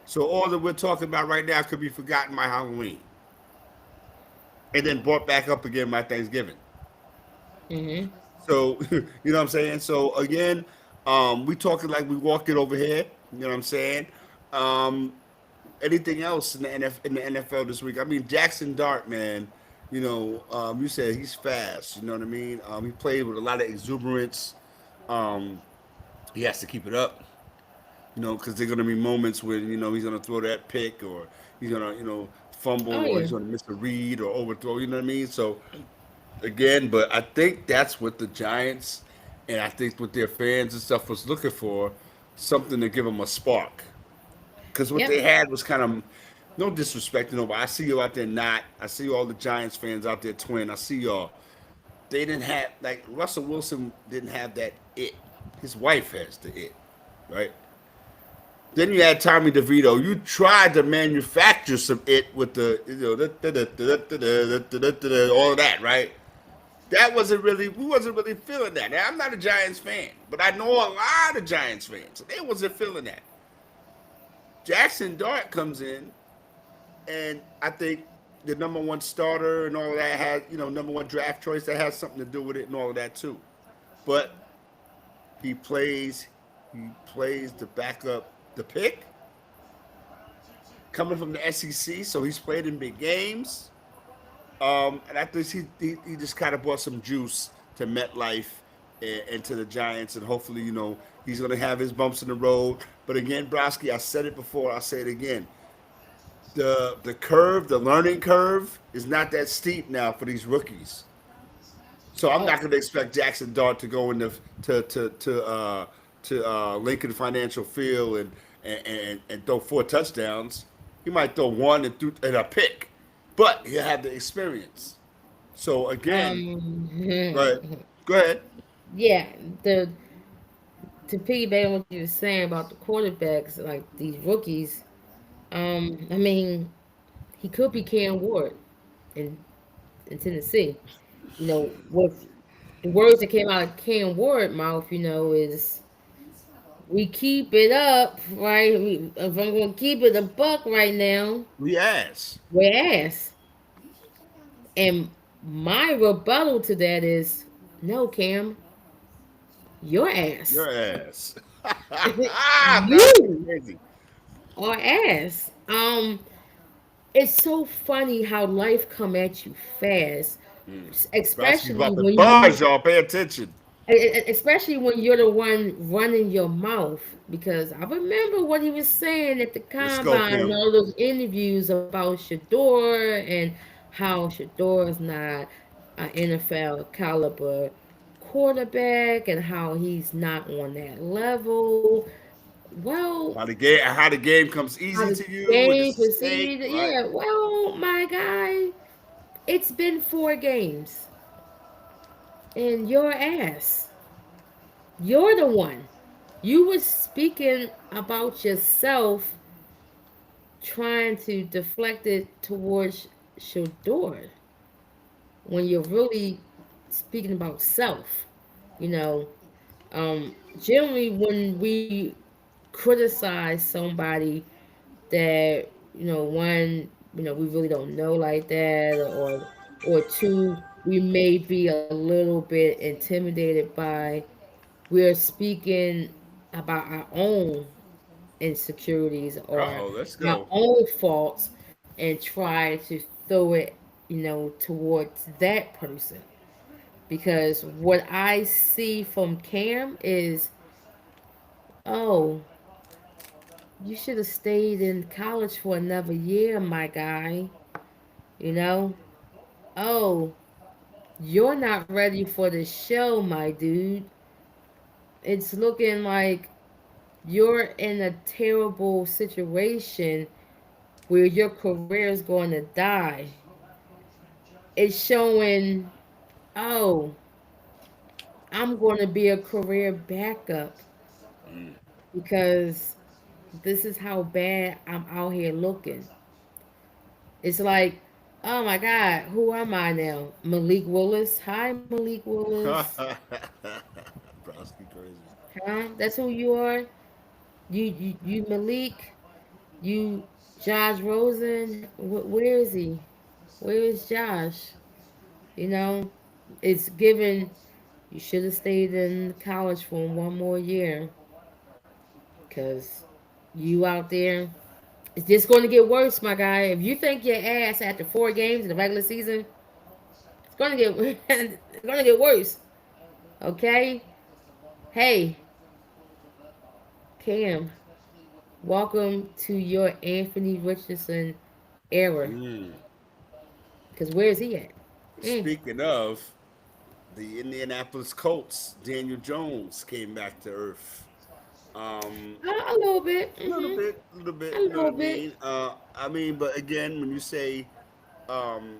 so all that we're talking about right now could be forgotten by Halloween and then brought back up again by Thanksgiving. Hmm. So you know what I'm saying. So again, we talking like we walking over here. You know what I'm saying. Um, Anything else in the in the NFL this week? I mean, Jackson Dart, man. You said he's fast. You know what I mean. He played with a lot of exuberance. Um, he has to keep it up. Because there are going to be moments where he's going to throw that pick, or he's going to Oh fumble, or yeah. he's going to miss a read or overthrow. You know what I mean? So again, but I think that's what the Giants and I think what their fans and stuff was looking for, something to give them a spark. Because what Yep. they had was kind of no disrespect to nobody. I see you out there not. I see all the Giants fans out there twin. I see y'all. They didn't have like Russell Wilson didn't have that it. His wife has the it, right? Then you had Tommy DeVito. You tried to manufacture some it with the all of that, right? That wasn't really we wasn't really feeling that. Now, I'm not a Giants fan, but I know a lot of Giants fans. They wasn't feeling that. Jackson Dart comes in, and I think the number one starter and all of that had number one draft choice that has something to do with it and all of that too. But he plays he plays the backup, the pick coming from the SEC, so he's played in big games. And I think he just kind of brought some juice to MetLife and to the Giants, and hopefully, he's going to have his bumps in the road. But again, Broski, I said it before, I'll say it again. The curve, the learning curve, is not that steep now for these rookies. So I'm Oh, not going to expect Jackson Dart to go into to Lincoln Financial Field and throw 4 touchdowns. He might throw one and a pick, but he'll have the experience. So again, go ahead. um, Go ahead. yeah. The To piggyback on what you were saying about the quarterbacks, like these rookies. I mean, he could be Cam Ward in in Tennessee. With the words that came out of Cam Ward mouth, is we keep it up, right? If I'm gonna keep it a buck right now, We ask we're ass. And my rebuttal to that is, no, Cam, your ass. your ass. That's You crazy. are ass. It's so funny how life come at you fast, Broski's especially about to when buzz, you y'all. Pay attention. especially when you're the one running your mouth, because I remember what he was saying at the Let's go, combine and Kim. all those interviews about Shador and how Shador is not an NFL caliber quarterback and how he's not on that level. Well, How the game comes how easy the to you with game this mistake, proceeded, right? yeah, well, my guy, it's been 4 games and your ass. You're the one. You were speaking about yourself, trying to deflect it towards Shador when you're really speaking about self. You know, generally when we criticize somebody that one we really don't know like that, or two, we may be a little bit intimidated by, we're speaking about our own insecurities Uh or oh, let's our go. own faults and try to throw it towards that person. Because what I see from Cam is, oh, you should have stayed in college for another year, my guy. You know? Oh, you're not ready for the show, my dude. It's looking like you're in a terrible situation where your career is going to die. It's showing, oh, I'm going to be a career backup because this is how bad I'm out here looking. It's like, oh my God, who am I now? Malik Willis. Hi, Malik Willis. Broski crazy. Huh? That's who you are? You Malik? You Josh Rosen? Where is he? Where is Josh? You know, it's given. You should have stayed in college for one more year, because you out there, it's just going to get worse, my guy. If you think your ass after 4 games in the regular season, it's going to get it's going to get worse. Okay? Hey, Cam, welcome to your Anthony Richardson era. Mm. Because where is he at? Mm. Speaking of, the Indianapolis Colts, Daniel Jones came back to earth. Um, A little bit. a little Mm-hmm. bit, a little bit. A You know what little I bit. mean? But again, when you say, um,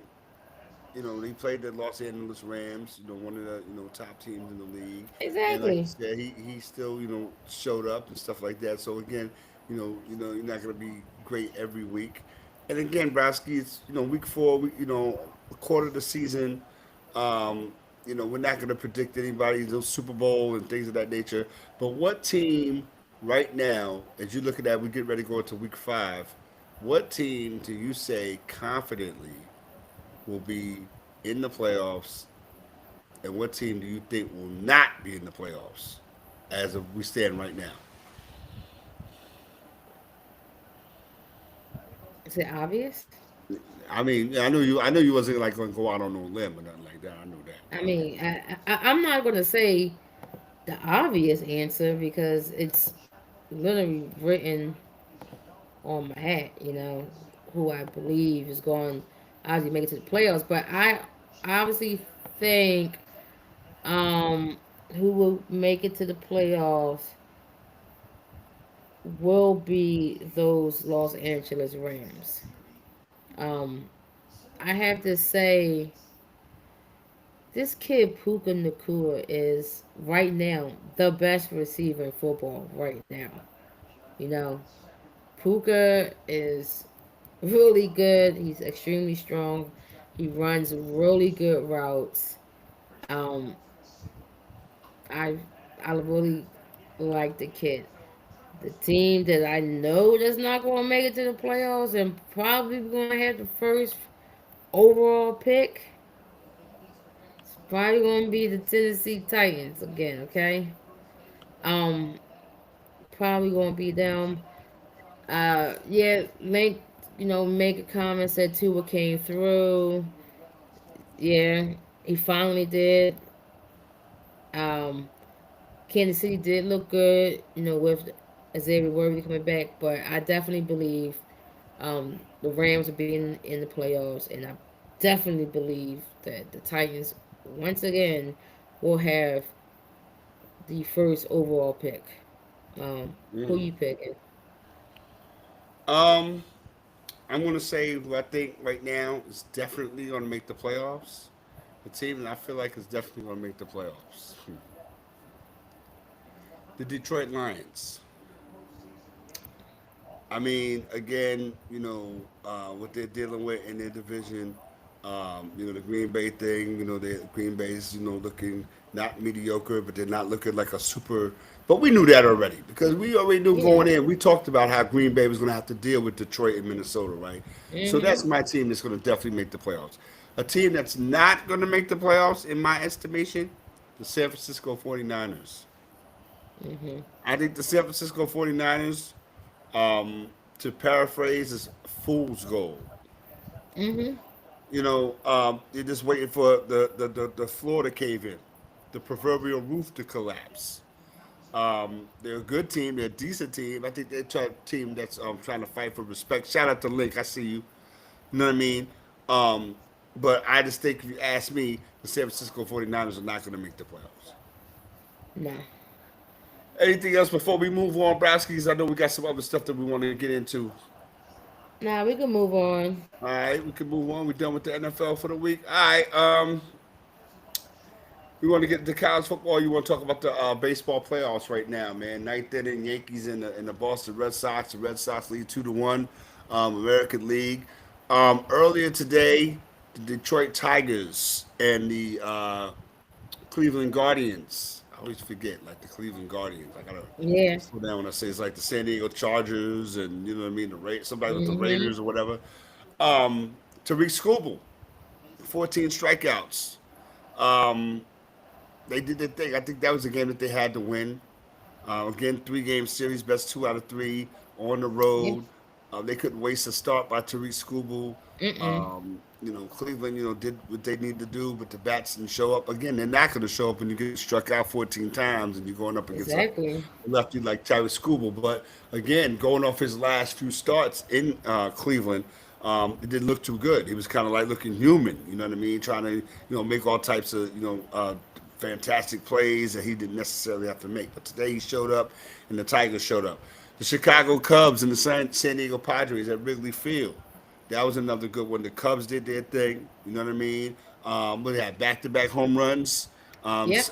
he played the Los Angeles Rams, one of the top teams in the league, and like you Exactly. said, he still showed up and stuff like that. So again, you're not going to be great every week. And again, Browski, it's week 4, a quarter of the season. Um, we're not going to predict anybody's Super Bowl and things of that nature. But what team right now, as you look at that, we get ready to go into week 5. What team do you say confidently will be in the playoffs, and what team do you think will not be in the playoffs as of we stand right now? Is it obvious? I mean, I know you wasn't like going to go out on no limb or nothing like that. I know that. I mean, I'm not going to say the obvious answer because it's literally written on my hat, who I believe is going to obviously make it to the playoffs. But I obviously think who will make it to the playoffs will be those Los Angeles Rams. Um, I have to say, this kid Puka Nakua is right now the best receiver in football right now. You know, Puka is really good. He's extremely strong. He runs really good routes. Um, I I really like the kid. The team that I know that's not going to make it to the playoffs and probably going to have the first overall pick, it's probably going to be the Tennessee Titans again. Okay, um, probably going to be them. Yeah, make a comment said Tua came through. Yeah, he finally did. Um, Kansas City did look good, with Xavier Worthy coming back, but I definitely believe the Rams will be in the playoffs, and I definitely believe that the Titans once again will have the first overall pick. Who Mm. you picking? Um, I'm going to say who I think right now is definitely going to make the playoffs. The team that I feel like is definitely going to make the playoffs. The Detroit Lions. I mean, again, what they're dealing with in their division, the Green Bay thing, the Green Bay's, looking not mediocre, but they're not looking like a super. But we knew that already because we already knew Yeah. going in. We talked about how Green Bay was going to have to deal with Detroit and Minnesota, right? So Mhm. that's my team that's going to definitely make the playoffs. A team that's not going to make the playoffs, in my estimation, the San Francisco 49ers. Mhm. I think the San Francisco 49ers, to paraphrase, is fool's gold. Mhm. You're just waiting for the floor to cave in, the proverbial roof to collapse. They're a good team. They're a decent team. I think they're a team that's trying to fight for respect. Shout out to Link. I see you. You know what I mean? Um, but I just think if you ask me, the San Francisco 49ers are not going to make the playoffs. No. Anything else before we move on, Browskis? I know we got some other stuff that we want to get into. Nah, we can move on. All right, we can move on. We're done with the NFL for the week. All right, we want to get to college football. You want to talk about the baseball playoffs right now, man? Ninth inning, Yankees and the Boston Red Sox. The Red Sox lead 2-1. American League. Earlier today, the Detroit Tigers and the Cleveland Guardians. I always forget, like the Cleveland Guardians. I gotta Yeah. slow down when I say it's like the San Diego Chargers and you know what I mean. Somebody with the Mhm. Raiders or whatever. Tariq Skubal, 14 strikeouts. Um, they did their thing. I think that was a game that they had to win. Again, 3 game series, best 2 out of 3 on the Yeah. road. They couldn't waste a start by Tariq Skubal. Mm-mm. Cleveland, did what they need to do, but the bats didn't show up. Again, they're not going to show up when you get struck out 14 times and you're going up against a Exactly. lefty like Tariq Skubal. But again, going off his last few starts in Cleveland, it didn't look too good. He was kind of like looking human. You know what I mean? Trying to make all types of fantastic plays that he didn't necessarily have to make. But today he showed up, and the Tigers showed up. The Chicago Cubs and the San Diego Padres at Wrigley Field. That was another good one. The Cubs did their thing. You know what I mean? We had back-to-back home runs. Yep.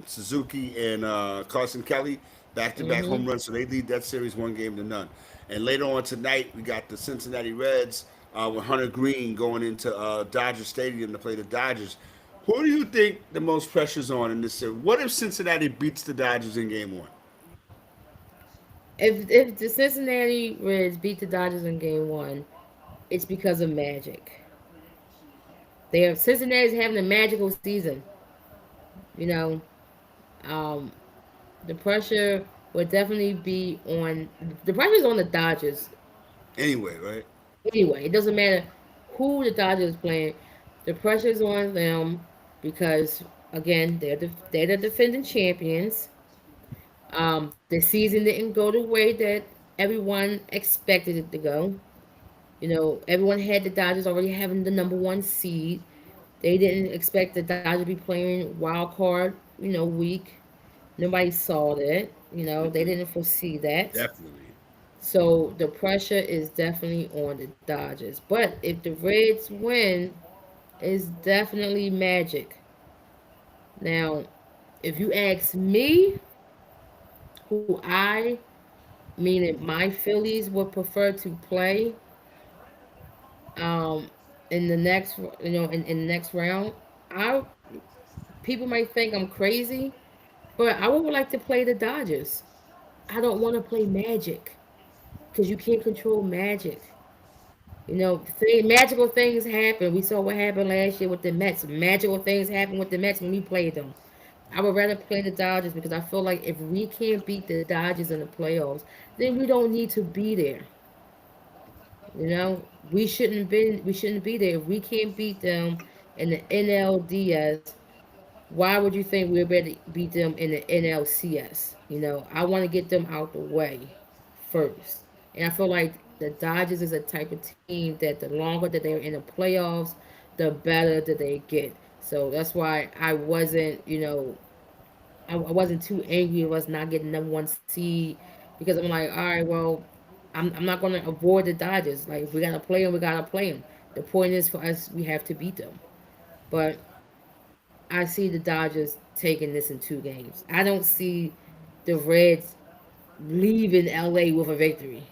Suzuki and Carson Kelly, back-to-back Mm-hmm. home runs. So they lead that series 1 game to none. And later on tonight, we got the Cincinnati Reds with Hunter Green going into Dodger Stadium to play the Dodgers. Who do you think the most pressure's on in this series? What if Cincinnati beats the Dodgers in Game 1? If the Cincinnati Reds beat the Dodgers in Game One, it's because of magic. They have Cincinnati's having a magical season. You know, um, the pressure would definitely be on. The pressure's on the Dodgers Anyway, right? anyway. It doesn't matter who the Dodgers is playing. The pressure's on them because again, they're the defending champions. The season didn't go the way that everyone expected it to go. You know, everyone had the Dodgers already having the number one seed. They didn't expect the Dodgers to be playing wild card, week. Nobody saw that. They Mm-mm. didn't foresee that. Definitely. So the pressure is definitely on the Dodgers. But if the Reds win, it's definitely magic. Now, if you ask me, who I, meaning my Phillies, would prefer to play um, in the next, in the next round, I people might think I'm crazy, but I would like to play the Dodgers. I don't want to play Magic because you can't control Magic. Magical things happen. We saw what happened last year with the Mets. Magical things happen with the Mets when we played them. I would rather play the Dodgers because I feel like if we can't beat the Dodgers in the playoffs, then we don't need to be there. We shouldn't be there. If we can't beat them in the NLDS, why would you think we're better beat them in the NLCS? I want to get them out the way first. And I feel like the Dodgers is a type of team that the longer that they're in the playoffs, the better that they get. So that's why I wasn't too angry of us not getting number one seed because I'm like, all right, well, I'm not going to avoid the Dodgers. Like, if we got to play them, we got to play them. The point is for us, we have to beat them. But I see the Dodgers taking this in 2 games. I don't see the Reds leaving LA with a victory.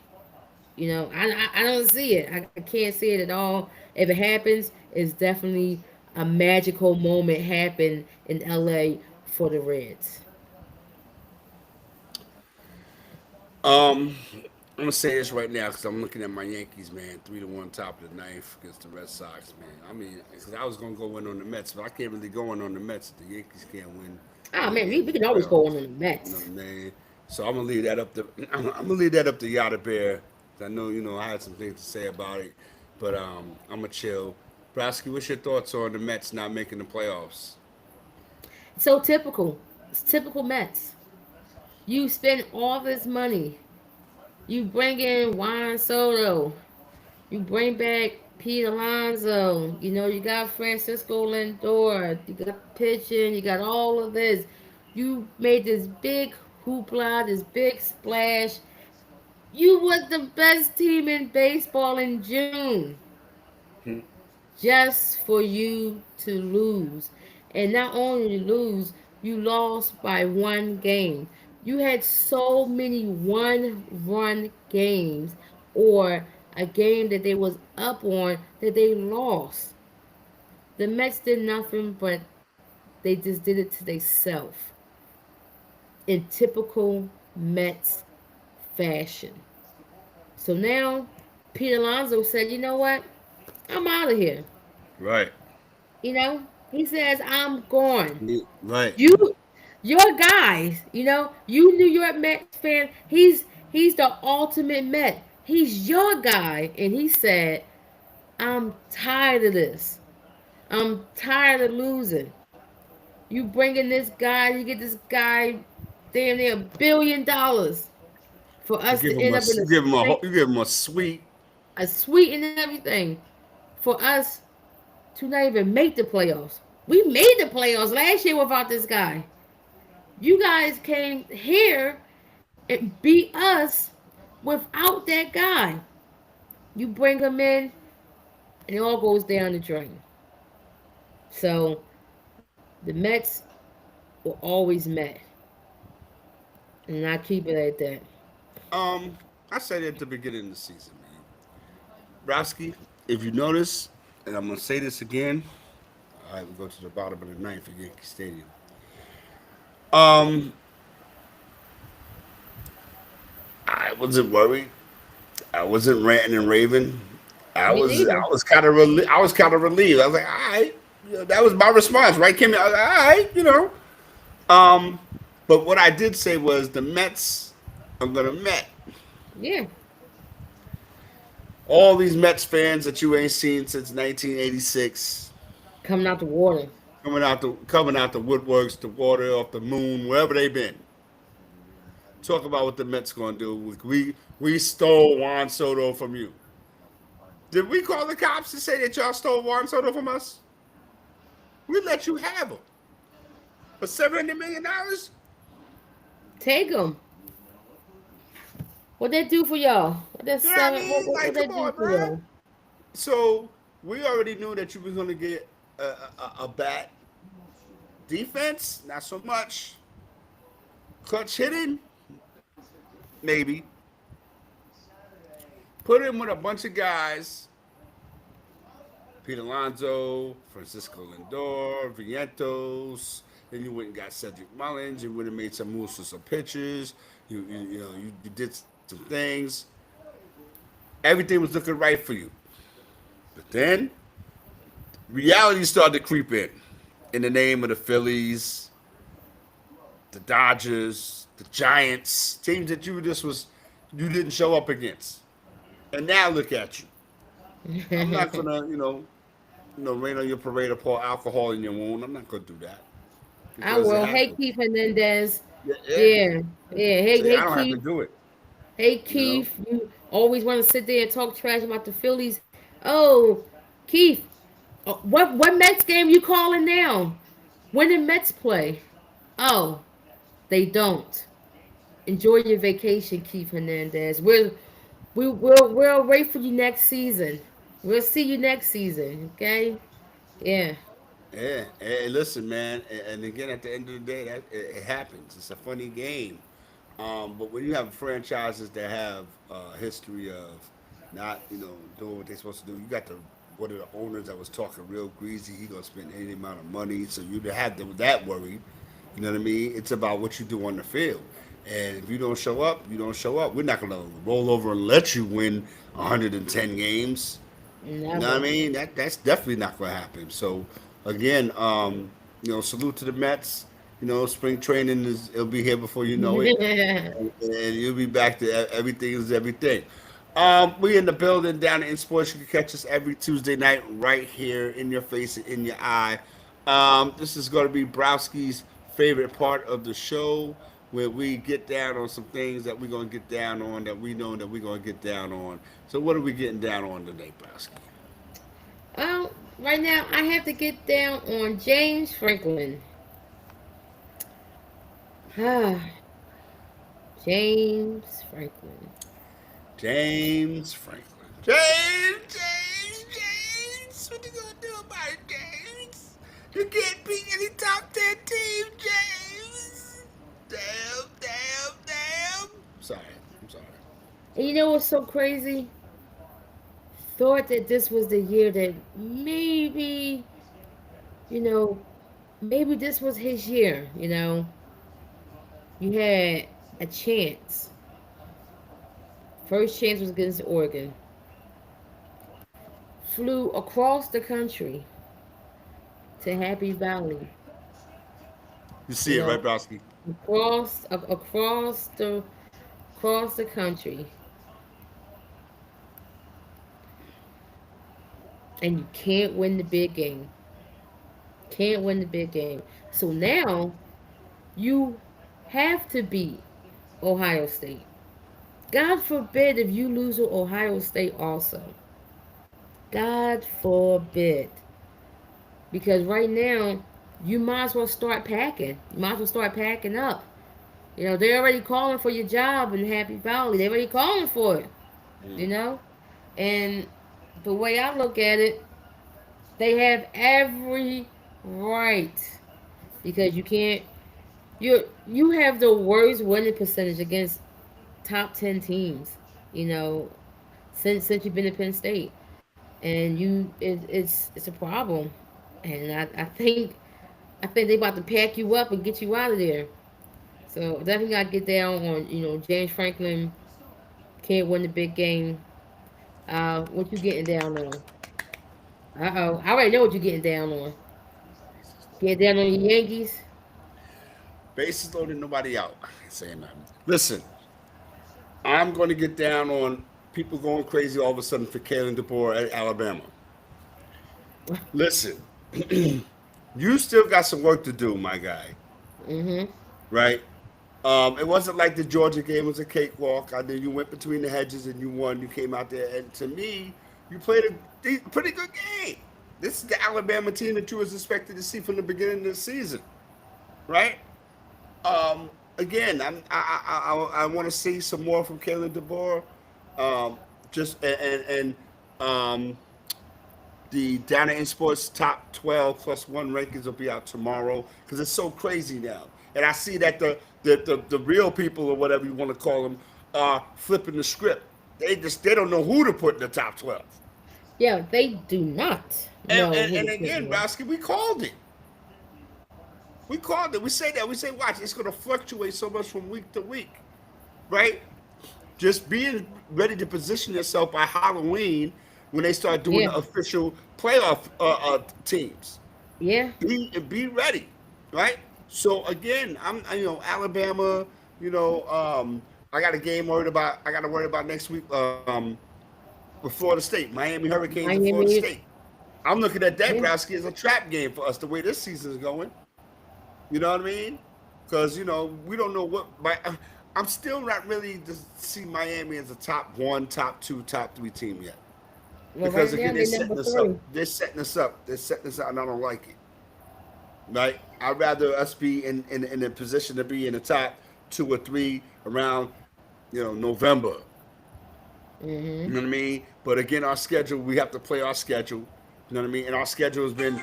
I don't see it. I can't see it at all. If it happens, it's definitely a magical moment happen in LA for the Reds. Um, I'm gonna say this right now because I'm looking at my Yankees, man. 3-1 top of the ninth against the Red Sox, man. I mean, because I was gonna go in on the Mets, but I can't really go in on the Mets. If the Yankees can't win Oh any man, game we in the can always go on playoffs. the You know what Mets. I mean? So I'm gonna leave that up to I'm gonna leave that up to Yada Bear. 'Cause I know I had some things to say about it, but I'm gonna chill. Browski, what's your thoughts on the Mets not making the playoffs? So typical. It's typical Mets. You spend all this money. You bring in Juan Soto. You bring back Pete Alonso. You got Francisco Lindor. You got pitching. You got all of this. You made this big hoopla, this big splash. You was the best team in baseball in June just for you to lose. And not only lose, you lost by 1 game. You had so many 1-run games or a game that they was up on that they lost. The Mets did nothing but they just did it to themselves in typical Mets fashion. So now Pete Alonso said, you know what? I'm out of here. Right. You know, He says, I'm gone. Right. You, your guys, you New York Mets fan, he's the ultimate Met. He's your guy. And he said, I'm tired of this. I'm tired of losing. You bringing this guy, you get this guy damn near $1 billion for You us give to him end a up in you the give him a same, you give him a sweet. a suite and everything, for us to not even make the playoffs. We made the playoffs last year without this guy. You guys came here and beat us without that guy. You bring him in, and it all goes down the drain. So the Mets were always met, and I keep it at that. I said it at the beginning of the season, man. Browski, if you notice, and I'm gonna say this again. All right, we go to the bottom of the ninth at Yankee Stadium. Um, I wasn't worried. I wasn't ranting and raving. I Me was neither. I was kind of I was kind of relieved. I was like, all right, that was my response, right, Kimmy? I was like, all right. Um, but what I did say was the Mets are gonna Met. Yeah, All these Mets fans that you ain't seen since 1986 coming out the water. coming out the woodworks, the water, off the moon, wherever they been. Talk about what the Mets gonna do. We stole Juan Soto from you. Did we call the cops to say that y'all stole Juan Soto from us? We let you have him for $700 million. Take them. What they do for y'all? What that You know what I seven? mean? What Like, they come do on, for man. y'all? So we already knew that you was gonna get a bat defense, not so much. Clutch hitting, maybe. Put him with a bunch of guys. Pete Alonso, Francisco Lindor, Vientos. Then you went and got Cedric Mullins. You would have made some moves for some pitchers. You did some things. Everything was looking right for you. But then reality started to creep in the name of the Phillies, the Dodgers, the Giants, teams that you didn't show up against. And now look at you. I'm not gonna, rain on your parade or pour alcohol in your wound. I'm not gonna do that I because it will. Hey, happened. Keith Hernandez. Yeah, yeah. Yeah, yeah. Hey, See, I hey, don't have to Keith. do it. Hey, You know. Keith. You always want to sit there and talk trash about the Phillies. Oh, Keith. What Mets game you calling now? When did Mets play? Oh, they don't. Enjoy your vacation, Keith Hernandez. We'll wait for you next season. We'll see you next season. Okay? Yeah. Yeah. Hey, listen, man. And again, at the end of the day, that it happens. It's a funny game. But when you have franchises that have a history of not, doing what they're supposed to do, you got the one of the owners that was talking real greasy. He gonna spend any amount of money, so you have that worried. You know what I mean? It's about what you do on the field. And if you don't show up, you don't show up. We're not gonna roll over and let you win 110 games. You know what I Never. mean? That's definitely not going to happen. So again, salute to the Mets. Spring training it'll be here before you know it, and you'll be back to everything is everything. We in the building down in sports. You can catch us every Tuesday night right here in your face and in your eye. This is going to be Browski's favorite part of the show, where we get down on some things that we're going to get down on that we know that we're going to get down on. So what are we getting down on today, Browski? Well, right now I have to get down on James Franklin. Ah, James Franklin. James Franklin. James. What you gonna do about it, James? You can't beat any top 10 team, James. Damn, damn, damn. Sorry, I'm sorry. And you know what's so crazy? Thought that this was the year that you know, maybe this was his year. You had a chance. First chance was against Oregon. Flew across the country to Happy Valley, You you see it, right, know, Browski? across the country, and you can't win the big game. Can't win the big game. So now you have to beat Ohio State. God forbid if you lose to Ohio State also. God forbid. Because right now, you might as well start packing. You might as well start packing up. You know, they're already calling for your job in Happy Valley. They're already calling for it, you know? And the way I look at it, they have every right. Because you have the worst winning percentage against top 10 teams, you know, since you've been at Penn State. And it's a problem. And I think they about to pack you up and get you out of there. So definitely gotta get down on, James Franklin can't win the big game. What you getting down on? Uh-oh. I already know what you're getting down on. Getting down on your Yankees. Bases loaded, nobody out. I ain't saying nothing. Listen, I'm going to get down on people going crazy all of a sudden for Kalen DeBoer at Alabama. Listen, you still got some work to do, my guy. Mm-hmm. Right? It wasn't like the Georgia game was a cakewalk. I know you went between the hedges and you won. You came out there, and to me, you played a pretty good game. This is the Alabama team that you was expected to see from the beginning of the season, right? Again, I want to see some more from Kalen DeBoer. Just and um, the Data in Sports top 12 plus one rankings will be out tomorrow because it's so crazy now. And I see that the real people or whatever you want to call them are flipping the script. They don't know who to put in the top 12. Yeah, they do not And know and, who and to put again, in. Browski, we called it. We called it. We say that. We say, watch, it's going to fluctuate so much from week to week, right? Just being ready to position yourself by Halloween when they start doing Yeah, the official playoff teams. yeah. Be ready, right? So again, Alabama. I got a game worried about. I got to worry about next week with Florida State, Miami Hurricanes and Florida Miami. State. I'm looking at that, Yeah. Browski, as a trap game for us the way this season is going. You know what I mean? Because we don't know what. I'm still not really to see Miami as a top one, top two, top three team yet. Well, Because right now again, they're number three. They're setting us up. They're setting us up, and I don't like it. Right? I'd rather us be in a position to be in the top two or three around, November. Mm-hmm. You know what I mean? But again, our schedule, we have to play our schedule. You know what I mean? And our schedule has been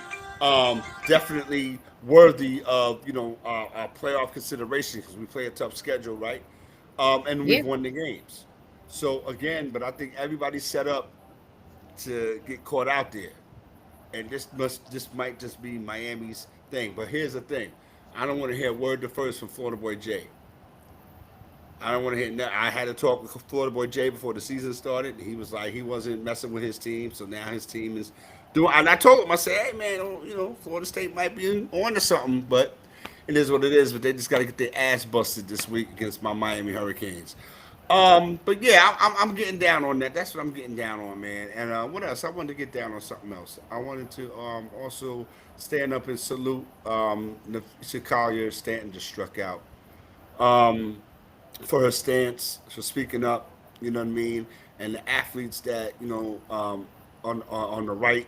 definitely worthy of our playoff consideration because we play a tough schedule, right? And Yeah. we've won the games. So again, but I think everybody's set up to get caught out there, and this might just be Miami's thing. But here's the thing: I don't want to hear word the first from Florida Boy Jay. I don't want to hear that. I had a talk with Florida Boy Jay before the season started. He was like he wasn't messing with his team, so now his team is doing. And I told him, I said, "Hey man, Florida State might be on to something, but it is what it is. But they just got to get their ass busted this week against my Miami Hurricanes." But yeah, I'm getting down on that. That's what I'm getting down on, man. And what else? I wanted to get down on something else. I wanted to also stand up and salute Collier. Stanton just struck out. Um, for her stance, for speaking up, you know what I mean, and the athletes that on the right,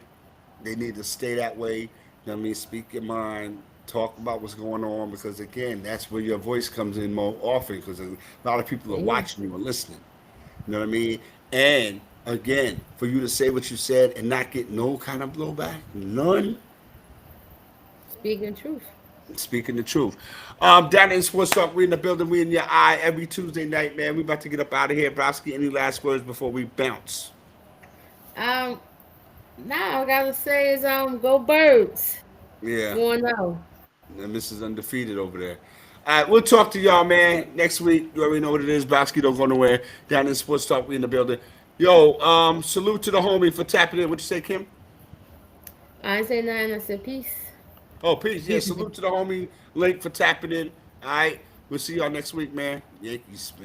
they need to stay that way. You know what I mean, speak your mind, talk about what's going on, because again, that's where your voice comes in more often, because a lot of people are Yeah. watching you and listening. You know what I mean, and again, for you to say what you said and not get no kind of blowback, none. Speaking the truth. Speaking the truth. Down in Sports Talk, we in the building, we in your eye every Tuesday night, man. We about to get up out of here. Browski, any last words before we bounce? Um, Now I gotta say is go birds. Yeah, 4-0. and this is undefeated over there. All right, we'll talk to y'all, man, next week. You already know what it is. Browski don't go nowhere. Down in Sports Talk, we in the building. Yo, salute to the homie for tapping in. What you say, Kim? I ain't say nothing. I said peace. Oh, peace. Yeah, salute to the homie Link for tapping in. All right. We'll see y'all next week, man. Yankees, man.